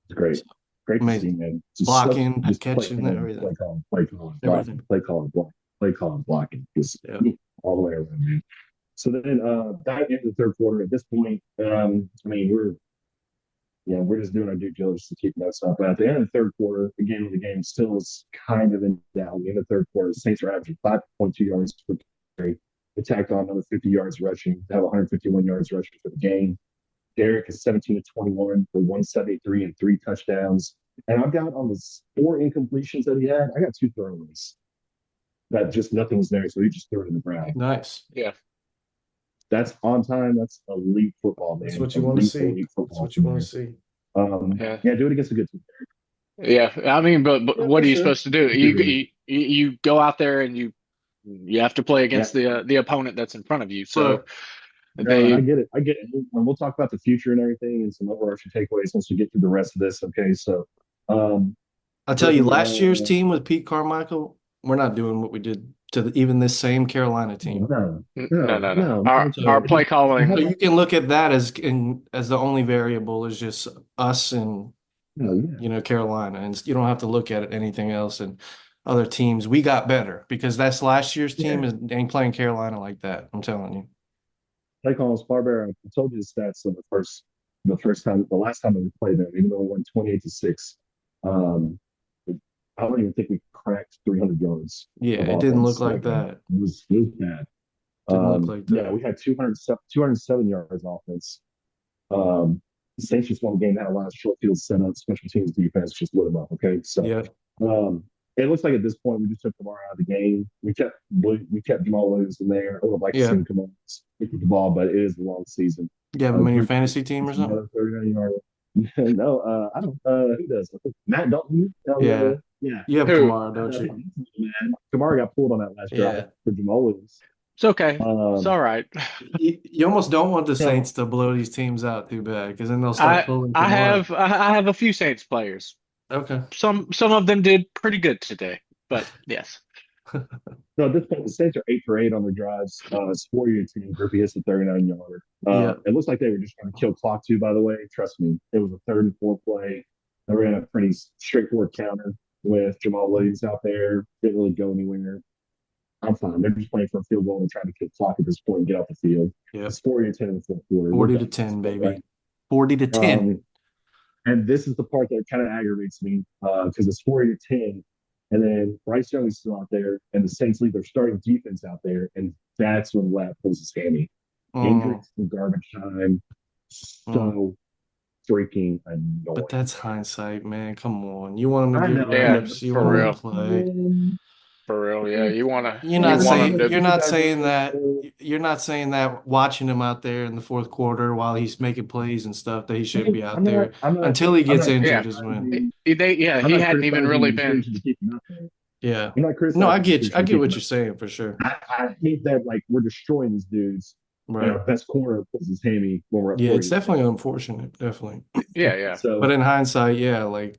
It's great. So, Great to see, amazing. man. Blocking, Just catching, everything. play calling, Everything. blocking, just Yeah. all the way around, man. So then back into the third quarter. At this point, I mean, we're just doing our due diligence to keep notes up. But at the end of the third quarter, again, the game still is kind of in doubt. In the third quarter, the Saints are averaging 5.2 yards per carry. They tacked on another 50 yards rushing, have 151 yards rushing for the game. Derek is 17 to 21 for 173 and 3 touchdowns. And I've got on the 4 incompletions that he had, I got 2 throwaways. That just nothing was there, so he just threw it in the ground. Nice. Yeah. That's on time. That's elite football, man. That's what you want to see. Elite That's what you want to see. Yeah, do it against a good team. Yeah. I mean, but Yeah, what for are you sure. supposed to do? You go out there and you have to play against Yeah. the opponent that's in front of you. So Right. I they get it. And we'll talk about the future and everything and some overarching takeaways once we get through the rest of this. Okay, so I'll tell you, last year's team with Pete Carmichael, we're not doing what we did to even this same Carolina team. no. Our So play calling. So you can look at that as the only variable is just us and Carolina, and you don't have to look at anything else and other teams. We got better because that's last year's team ain't playing Carolina like that. I'm telling you. play calls far better. I told you the stats of the last time that we played them, even though we won 28-6. I don't even think we cracked 300 yards. Yeah, it didn't look like that. It was bad. Didn't look like that. Yeah, we had 207 yards offense. The Saints just won the game, had a lot of short field setup, special teams defense just lit them up. Okay, so Yeah, it looks like at this point we just took Kamara out of the game. We kept Jamal Williams in there. I would have liked to see him come on with the ball, but it is a long season. you have him in your fantasy team or something? 39-yard. No, I don't. Who does? Matt Dalton. Yeah. Yeah. You have Who? Kamara, don't you? Kamara got pulled on that last drive for Jamal Williams. It's okay. It's all right. You almost don't want the Saints to blow these teams out too bad because then they'll start pulling Kamara. I have a few Saints players. Okay. Some of them did pretty good today, but yes. No, at this point, the Saints are 8 for 8 on their drives. It's 4-year team. Griffey hits a 39-yarder. It looks like they were just trying to kill clock too, by the way. Trust me. It was a third and fourth play. They ran a pretty straightforward counter with Jamal Williams out there. Didn't really go anywhere. I'm fine. They're just playing for a field goal and trying to kill clock at this point and get off the field. Yep. It's 40-10 in the fourth quarter. 40-10, baby. Right? 40-10. And this is the part that kind of aggravates me because it's 40-10. And then Bryce Young is still out there, and the Saints leave their starting defense out there, and that's when Lapp pulls his hammy. Mm, Hendricks in garbage time, mm. so freaking But annoying. that's hindsight, man. Come on. You want him to I get know, Yeah, reps. You for want him to real. play. For real. Yeah. You're You not want saying him to, you're not saying that watching him out there in the fourth quarter while he's making plays and stuff that he shouldn't be out there until he I'm gets not yeah. injured is when. criticizing. Yeah, I'm he not hadn't even criticizing really the been. decision to keep him out there. Yeah. I'm not No, criticizing the I decision to get keep what him you're out saying for sure. there. I hate that like we're destroying these dudes, and Right. our best corner pulls his hammy when we're up Yeah, it's 40. definitely unfortunate, definitely. Yeah, yeah. But So in hindsight, yeah, like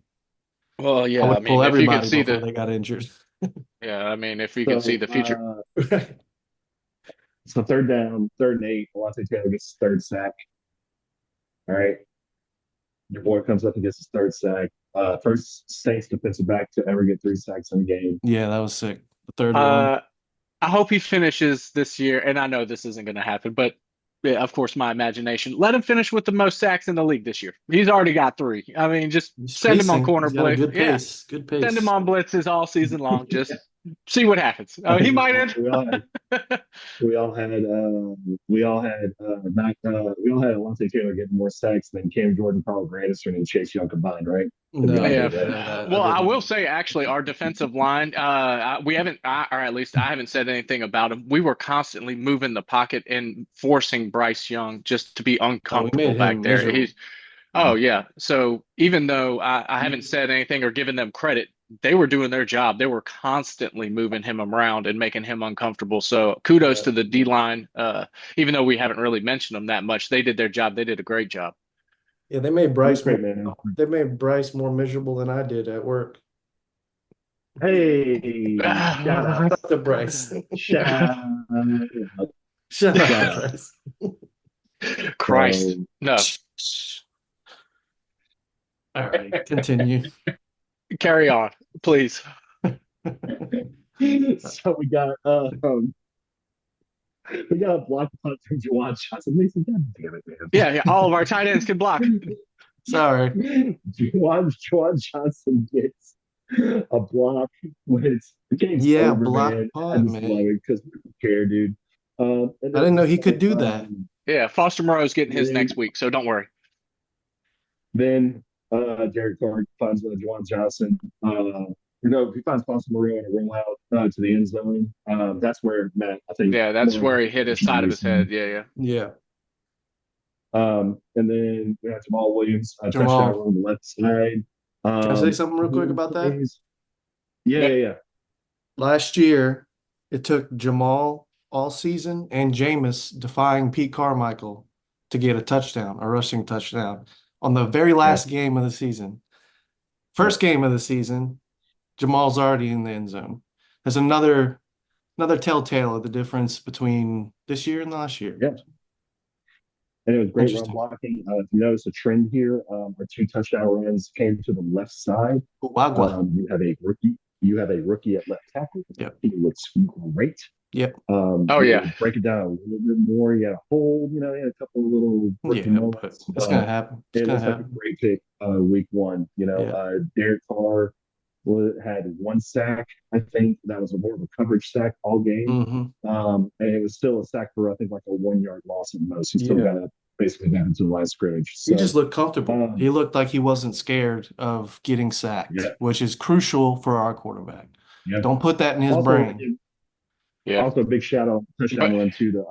Well, I yeah. I would pull mean, if you could everybody see before the, they got injured. yeah, I mean, if you could see so the future. so third down, 3rd and 8. Alontae Taylor gets his 3rd sack. All right, your boy comes up and gets his 3rd sack. First Saints defensive back to ever get 3 sacks in a game. Yeah, that was sick. The third one. Uh, I hope he finishes this year, and I know this isn't going to happen, but yeah, of course, my imagination. Let him finish with the most sacks in the league this year. He's already got three. I mean, just He's send him on pacing. corner He's got a blitz. good Yeah, pace. Good send him pace. on blitzes all season long. Just see what happens. I He think might end. we all had we all had Alontae Taylor getting more sacks than Cam Jordan, Carl Granderson, and Chase Young combined, right? We No, I all Yeah. did, didn't right? know that. I Well, I didn't will know. say, actually, our defensive line, we haven't, or at least I haven't said anything about him. We were constantly moving the pocket and forcing Bryce Young just to be Oh, we uncomfortable made back him there. miserable. Oh, yeah. So even though I haven't said anything or given them credit, they were doing their job. They were constantly moving him around and making him uncomfortable. So kudos Yeah. to the D line. Even though we haven't really mentioned them that much, they did their job. They did a great job. Yeah, they made It was Bryce more great, man. they made Bryce more miserable than I did at work. Hey, shout Shout outs. out to Bryce. Shout out. Shout out to Shout out. Bryce. Christ. So, No, All right, continue. carry on, please. so we got a block punt from Juwan Johnson. Mason, God damn it, Yeah, yeah, all of our tight ends can block. Sorry. man. Juwan Johnson gets a block when the game's Yeah, over, block man. I punt, just love man. it because we don't care, dude. And I then didn't know he could also, do that. Yeah, Foster Moreau's getting his then next week, so don't worry. then Derek Carr finds Juwan Johnson. He finds Foster Moreau in a rollout to the end zone. That's where Matt, I think, Yeah, that's more where he hit his side of his head. Yeah, yeah. Yeah. And then we have Jamal Williams, a touchdown Jamal, on the left side. can I say something real quick He about that? plays. Yeah, Yep. yeah, yeah. Last year, it took Jamal all season and Jameis defying Pete Carmichael to get a touchdown, a rushing touchdown on the very Yeah. last game of the season. Yeah. First game of the season, Jamal's already in the end zone. There's another telltale of the difference between this year and last year. Yeah. And it was great run Interesting. blocking. If you notice a trend here, our 2 touchdown runs came to the left side. Uwagwa. You have a rookie at left tackle. Yep. He looks great. Yep. Oh yeah. Break it down a little bit more. He had a hold, he had a couple of little rookie Yeah, but moments, it's gonna happen. It's it gonna looks like a happen. great pick week one. Yeah. Derek Carr had 1 sack. I think that was more of a coverage sack all game. Mm-hmm. And it was still a sack for, I think, like a 1 yard loss at most. He still Yeah. got basically got into the line of scrimmage. He So, just looked comfortable. um, He looked like he wasn't scared of getting sacked, yeah, which is crucial for our quarterback. yeah. Don't put that in his Also, brain. Yeah. also a big shout out, But touchdown run to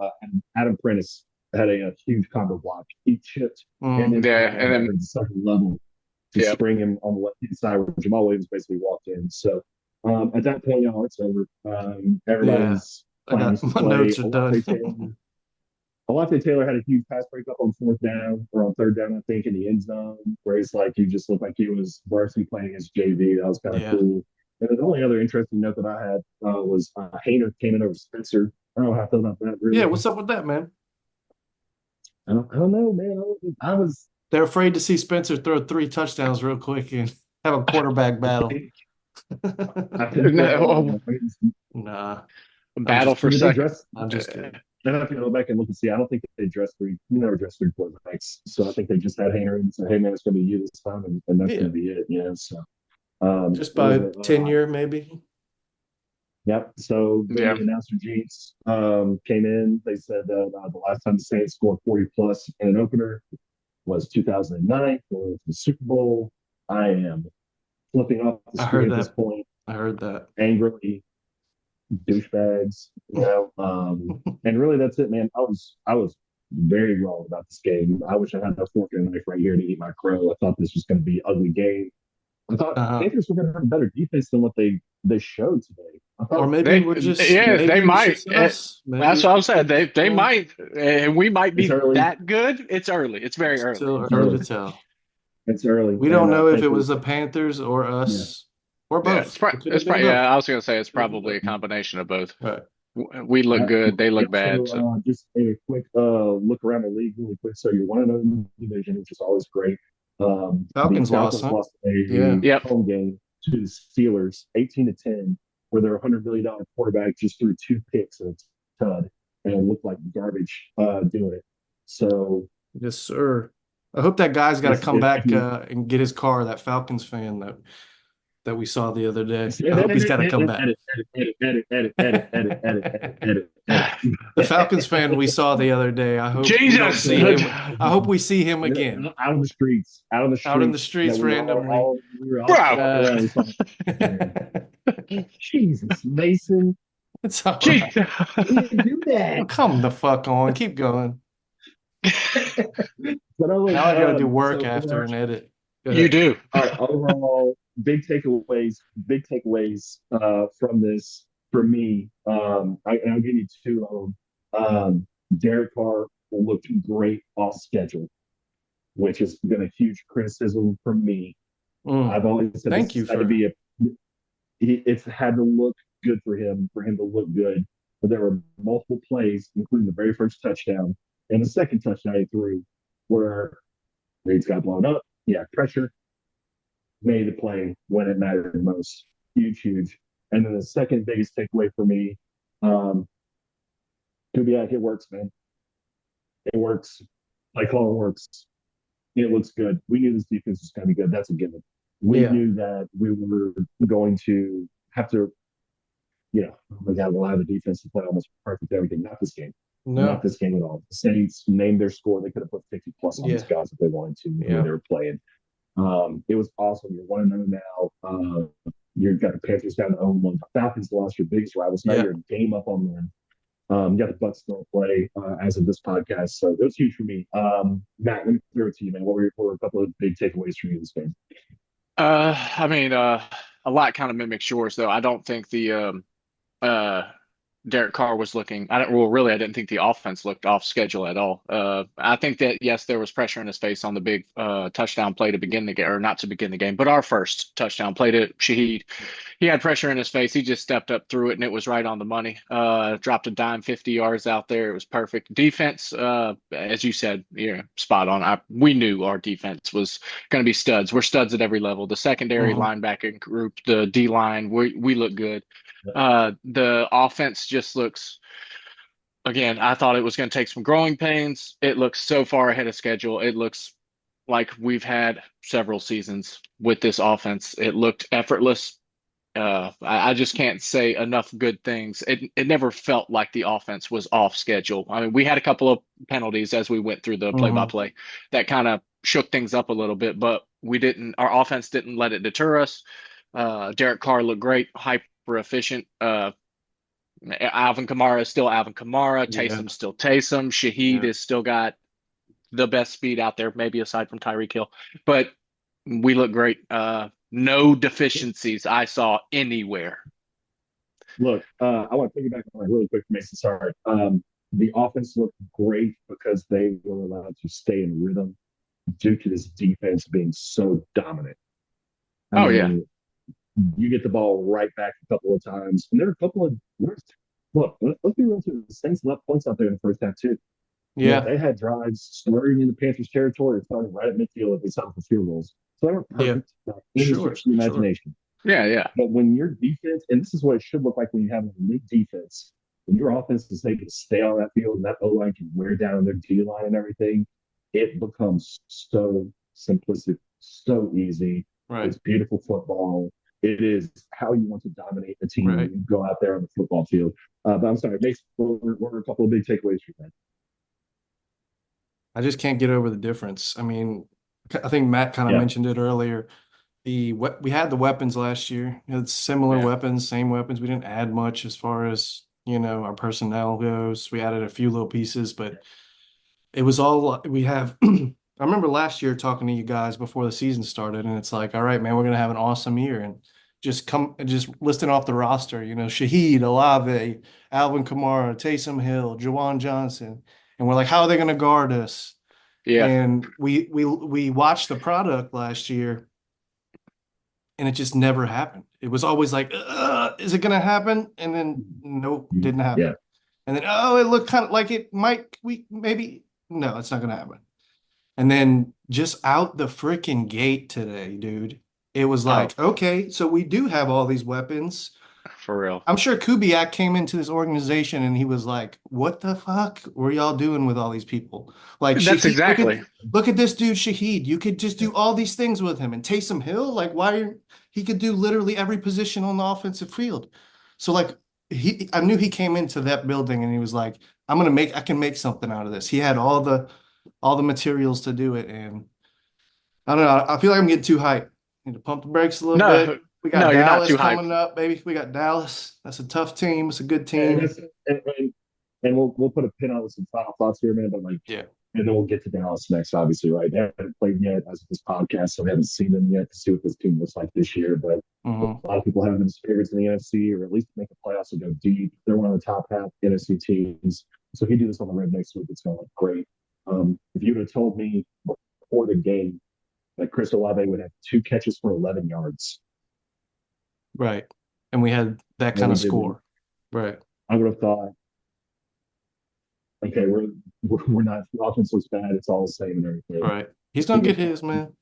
Adam Prentice had a huge combo block. He chipped and Mm, then yeah, and then the second level to yeah. spring him on the left hand side where Jamal Williams basically walked in. So at that point, it's over. Everybody's I plan was got to my play. notes are done. Alontae Taylor had a huge pass breakup on 4th down or on 3rd down, I think, in the end zone, where he's like, he just looked like he was varsity playing against JV. That was kind of Yeah. cool. And then the only other interesting note that I had was Hayner came in over Spencer. I don't know how I feel about that, really. Yeah, what's up with that, man? I don't know, man. I was. They're afraid to see Spencer throw 3 touchdowns real quick and have a quarterback battle. I think No, Nah, battle for they second. dress. I'm just kidding. Then I have to go back and look and see. I don't think they dressed three. You never dressed three quarterbacks. So I think they just had Hayner and said, "Hey man, it's going to be you this time," and that's Yeah. going to be it. So Just what was by it? tenure, maybe. Yep. So then Yeah. the announcer Jeets came in. They said that the last time the Saints scored 40 plus in an opener was 2009 for the Super Bowl. I am flipping off the I screen heard at this that. point I heard that. angrily, douchebags, and really that's it, man. I was very wrong about this game. I wish I had a fork and a knife right here to eat my crow. I thought this was going to be an ugly game. I thought Uh-huh. Panthers were going to have a better defense than what they showed today. I Or thought, maybe They, we're just yeah, they maybe it's might. just us. Maybe That's it's what I just said. us. They might, and we might it's be early. that good. It's early. It's very It's early. still It's early to early. tell. It's early, We and don't know I if think it that was the Panthers or yeah, us or Yeah, both. It could it's have been probably. both. Yeah, I was gonna say it's Could have been probably both. a combination of both. Right. We look good. They yeah. look bad. So So just a quick look around the league, really quick. So you're 1-0 in the division, which is always great. The Falcons lost, Falcons huh? lost Yeah. a yep. home game to the Steelers, 18-10, where their $100 million quarterback just threw two picks and a tud and looked like garbage doing it. So Yes, sir. I hope that guy's got to come if back you and get his car, that Falcons fan that we saw the other day. I hope he's got to come edit, back. edit, edit, edit, edit, edit, edit, edit, edit, edit, The edit. Falcons fan we saw the other day, I hope we don't Jesus. see him. I hope we see him again Out of the streets, out in the that streets randomly. we were all Bro. walking around. Uh, We saw, man, Jesus, Mason, it's all Gee. right. you didn't do Oh, that. come the fuck on. Keep going. But Now I got to do work so after and edit. Go You ahead. do. all right, overall, big takeaways from this for me. And I'll give you two of them. Derek Carr looked great off schedule, which has been a huge criticism from me. Mm. I've always said this Thank has you had to for. be it's had to look good for him to look good. But there were multiple plays, including the very first touchdown and the second touchdown he threw, where Reeds got blown up. Yeah, pressure made the play when it mattered most. Huge, huge. And then the second biggest takeaway for me, um, Kubiak, it works, man. It works. Like all it works. It looks good. We knew this defense was going to be good. That's a given. We Yeah. knew that we were going to have to, we got a lot of the defense to play almost perfect everything. Not this game. Not No. this game at all. The Saints named their score. They could have put 50 plus on these Yeah. guys if they wanted to, who Yeah. they were playing. It was awesome. You're 1-0 now. You've got the Panthers down to 0-1. The Falcons lost your biggest rivals. Now Yeah. you're a game up on them. You got the Bucks still in play as of this podcast. So that's huge for me. Matt, let me throw it to you, man. What were a couple of big takeaways from you this game? I mean, a lot kind of mimics yours, though. I don't think the uh Derek Carr was looking. I don't. Well, really, I didn't think the offense looked off schedule at all. I think that yes, there was pressure in his face on the big touchdown play to begin the game, or not to begin the game, but our first touchdown play to Shaheed. He had pressure in his face. He just stepped up through it, and it was right on the money. Dropped a dime, 50 yards out there. It was perfect. Defense, as you said, yeah, spot on. We knew our defense was going to be studs. We're studs at every level. The secondary Mhm. linebacking group, the D line, we look good. The offense just looks, again, I thought it was going to take some growing pains. It looks so far ahead of schedule. It looks like we've had several seasons with this offense. It looked effortless. I just can't say enough good things. It never felt like the offense was off schedule. I mean, we had a couple of penalties as we went through the Mhm. play-by-play that kind of shook things up a little bit, but we didn't. Our offense didn't let it deter us. Derek Carr looked great, hyper efficient. Alvin Kamara is still Alvin Kamara. Yeah. Taysom's still Taysom. Shaheed Yeah. is still got the best speed out there, maybe aside from Tyreek Hill. But we look great. No deficiencies I saw anywhere. Look, I want to piggyback on that really quick, Mason. Sorry. The offense looked great because they were allowed to stay in rhythm due to this defense being so dominant. I Oh yeah, mean, you get the ball right back a couple of times, and there are a couple of look. Let's be real too. The Saints left points out there in the first half too. Yeah. They had drives starting in the Panthers' territory, starting right at midfield if they settled for field goals. So they were Yeah. perfect by any Sure. stretch of the Sure. imagination. yeah. But when your defense, and this is what it should look like when you have an elite defense, when your offense is able to stay on that field and that O line can wear down their D line and everything, it becomes so simplistic, so easy. Right. It's beautiful football. It is how you want to dominate a team when Right. you go out there on the football field. But I'm sorry, Mason, what are a couple of big takeaways from that? I just can't get over the difference. I mean, I think Matt kind of Yeah, mentioned it earlier. We had the weapons last year. It's similar Yeah. weapons, same weapons. We didn't add much as far as, our personnel goes. We added a few little pieces, but it was all we have. I remember last year talking to you guys before the season started, and it's like, all right, man, we're gonna have an awesome year, and just listing off the roster, Shaheed, Olave, Alvin Kamara, Taysom Hill, Jawan Johnson, and we're like, how are they gonna guard us? Yeah. And we watched the product last year, and it just never happened. It was always like, is it gonna happen? And then nope, didn't yeah, happen. And then oh, it looked kind of like it might. We maybe no, it's not gonna happen. And then just out the freaking gate today, dude, it was Oh, like, okay, so we do have all these weapons. for real. I'm sure Kubiak came into this organization and he was like, "What the fuck were y'all doing with all these people? Like That's Shaheed, exactly. look at this dude Shaheed. You could just do all these things with him. And Taysom Hill, like he could do literally every position on the offensive field. So like I knew he came into that building and he was like, I can make something out of this. He had all the materials to do it, and I don't know. I feel like I'm getting too hyped. Need to pump the brakes a little No, bit. We got no, you're not Dallas too hyped. coming up, baby. We got Dallas. That's a tough team. It's a good and team. that's and we'll put a pin on with some final thoughts here, man. But like, Yeah. and then we'll get to Dallas next, obviously, right? They haven't played yet as of this podcast, so we haven't seen them yet to see what this team looks like this year. But Hmm. a lot of people have them as favorites in the NFC, or at least make the playoffs and go deep. They're one of the top half NFC teams. So if you do this on the rim next week, it's going to look great. If you would have told me before the game that Chris Olave would have 2 catches for 11 yards, Right. And we had that and kind we of didn't, score. Right. I would have thought, okay, we're not the offense looks bad. It's all the same and everything. Right. He's gonna get his, man.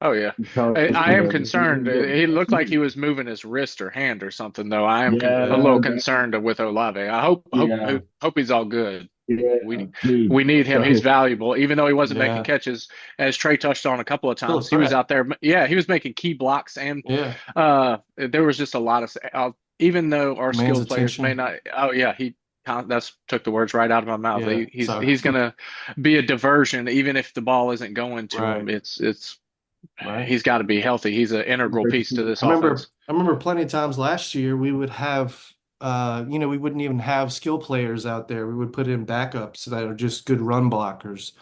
Oh yeah. I am concerned. He looked like he was moving his wrist or hand or something, though. I am a Yeah, little concerned with Olave. I yeah, hope he's all good. yeah, We dude. we need him. He's So valuable, even though he wasn't making Yeah. catches, as Trey touched on a couple of Still a times. He was threat. out there. Yeah, he was making key blocks, and Yeah. there was just a lot of. Even though our Commands skilled players may attention. not. Oh yeah, he. That's took the words right out of my mouth. Yeah. Sorry. He's gonna be a diversion, even if the ball isn't going to Right. him. It's Right. he's got to be healthy. He's an integral great to piece see to that. this I offense. remember plenty of times last year we would have we wouldn't even have skill players out there. We would put in backups that are just good run blockers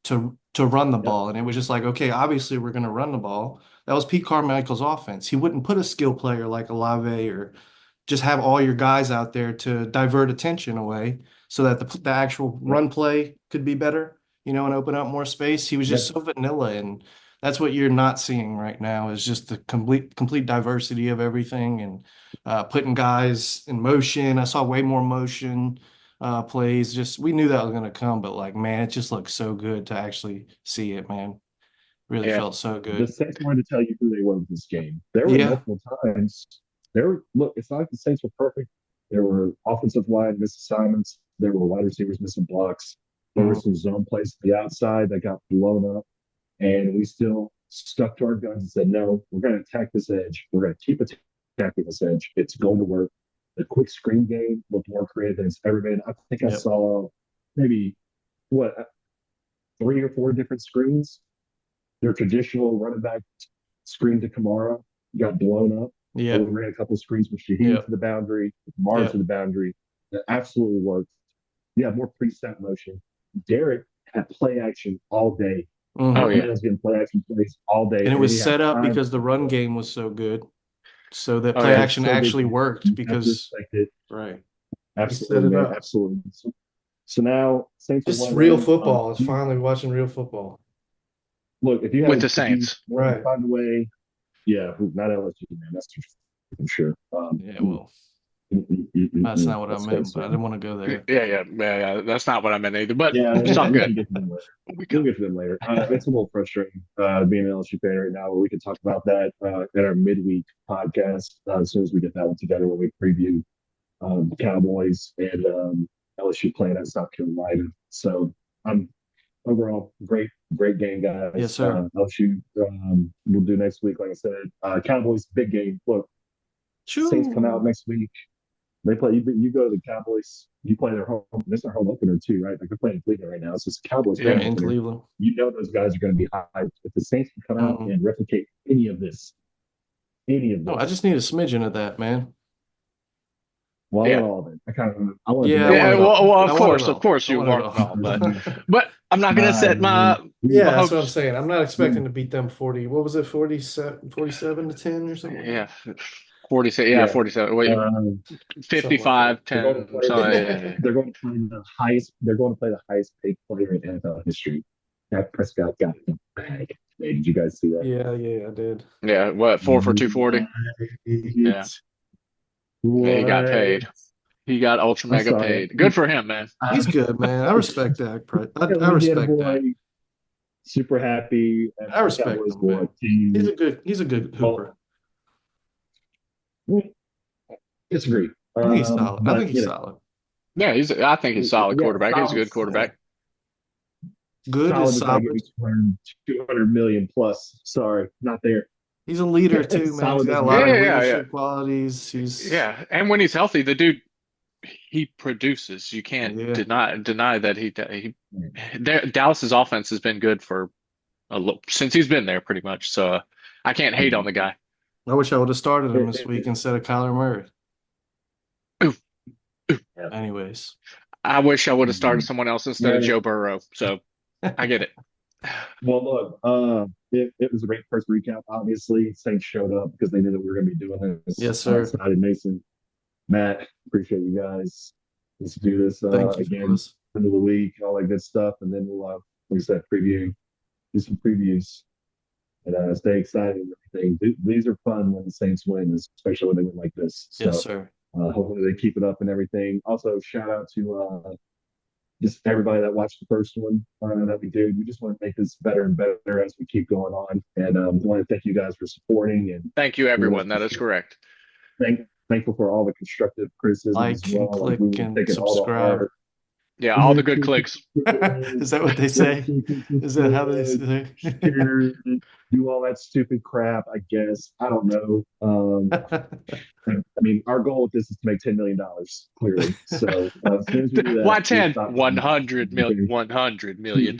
to run the Yep, ball. And it was just like, okay, obviously we're gonna run the ball. That was Pete Carmichael's offense. He wouldn't put a skill player like Olave or just have all your guys out there to divert attention away so that the actual yep, run play could be better, and open up more space. He was just yep, so vanilla, and that's what you're not seeing right now is just the complete diversity of everything and putting guys in motion. I saw way more motion plays. Just we knew that was going to come, but like, man, it just looks so good to actually see it, man. Really Yeah, felt so the good. Saints wanted to tell you who they were with this game. There were Yeah. multiple times. Look, it's not like the Saints were perfect. There were offensive line misassignments. There were wide receivers missing blocks. There were Mhm. some zone plays to the outside that got blown up. And we still stuck to our guns and said, no, we're going to attack this edge. We're going to keep attacking this edge. It's going to work. The quick screen game looked more creative than it's ever been. I think I Yep. saw maybe, what, 3 or 4 different screens. Their traditional running back screen to Kamara got blown up. But we Yep. ran a couple of screens with Shaheed to Yep. the boundary, Kamara to Yep. the boundary. That absolutely worked. You have more pre-snap motion. Derek had play action all day. oh Hmm. That man yeah, was getting play action plays all day, And it and was he had set up time because the to run throw. game was so good. So that oh play It yeah. was action so good. actually worked You have to because, respect it. right, he set Absolutely, it man. up. Absolutely. So now Saints are Just one and real zero. football. It's finally watching real football. Look, With the if you Saints. want to Right. find a way, yeah, not LSU, man. That's for sure. Yeah, well, that's not what I Let's go, meant, but I Sam. didn't want to go there. Yeah. That's not what I meant either. But Yeah, it's all we good. can get to them later. We We'll got get to them later. It's a little frustrating being an LSU fan right now, but we can talk about that in our midweek podcast as soon as we get that one together when we preview the Cowboys and LSU playing at South Carolina. So, overall, great Great game, guys. Yes, sir. LSU, we'll do next week. Like I said, Cowboys, big game. Look, Saints come out Choo. next week. They play. You go to the Cowboys. You play their home. This is their home opener too, right? Like they're playing Cleveland right now. So it's Cowboys Yeah, home Yeah. in opener. Cleveland. You know those guys are going to be hyped. If the Saints can come out Mhm. and replicate any of No, I this, just need a smidgen of that, man. well, I Yeah. want all of it. I want it Yeah, I today. want Yeah, it all. well, I want it of all. course I you want it want it all. all, but I'm not gonna set Man. my Yeah, that's what I'm hopes. saying. I'm not expecting to beat them 40. What was it, 47 to 10 or something like Yeah, that? 47. Yeah, Yeah. 47. Wait, Um, Something like that. 55, they're going to 10. play So yeah, they're going to play the highest. They're going to play the highest paid player in NFL history. Dak Prescott got the bag. Hey, did you guys see that? Yeah, yeah, I did. yeah. What, 4 for 240? Yeah, What? yeah. He got What? paid. He got ultra I mega saw it. paid. Good for him, man. He's good, man. I respect Dak. I Louisiana respect boy, Dak. super happy, and I respect Cowboys him, boy, man. team. He's a good hooper. Well, disagree. I think he's solid. I But think he's solid. Yeah, I think he's a solid yeah, quarterback. He's a good quarterback. Good is solid is not solid. giving 200 million plus. Sorry, not there. He's a leader too, man. He's Solid got a doesn't Yeah, lot of matter. yeah, yeah, leadership qualities. He's yeah. And when he's healthy, the dude he produces. You can't yeah. deny that Dallas's offense has been good for since he's been there, pretty much. So I can't hate on the guy. I wish I would have started him this week It- instead of Kyler Murray. Oof, oof. yeah. Anyways. I wish I would have started someone else instead of Right. Joe Burrow. So I get it. Well, look, it was a great first recap. Obviously, Saints showed up because they knew that we were going to be doing this. Yes, sir. Excited, Mason, Matt, appreciate you guys. Let's do this Thank you, again fellas. end of the week, all that good stuff, and then we'll, like I said, do some previews, and stay excited and everything. These are fun when the Saints win, especially when they win like this. So Yes, sir. hopefully they keep it up and everything. Also, shout out to just everybody that watched the first one that we did. We just want to make this better and better as we keep going on. And we want to thank you guys for supporting and Thank you, everyone. That is correct. thankful for all the constructive criticism as Like and well. Like click we will and take it all to subscribe. heart. Yeah, all the good clicks. Is that what they say? Is that how they say? Share, do all that stupid crap, I guess. I don't know. I mean, our goal with this is to make $10 million, clearly. So as soon as we do that, Why we 10? stop. 100 million, $100 million.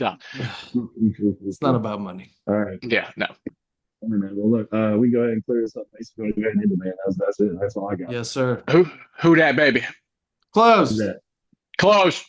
It's not about money. All right. Yeah, no. All right, man. Well, look, we can go ahead and clear this up. Basically, go ahead and end it, man. That's it. That's all I got. Yes, sir. Who that baby? Close. That. Close.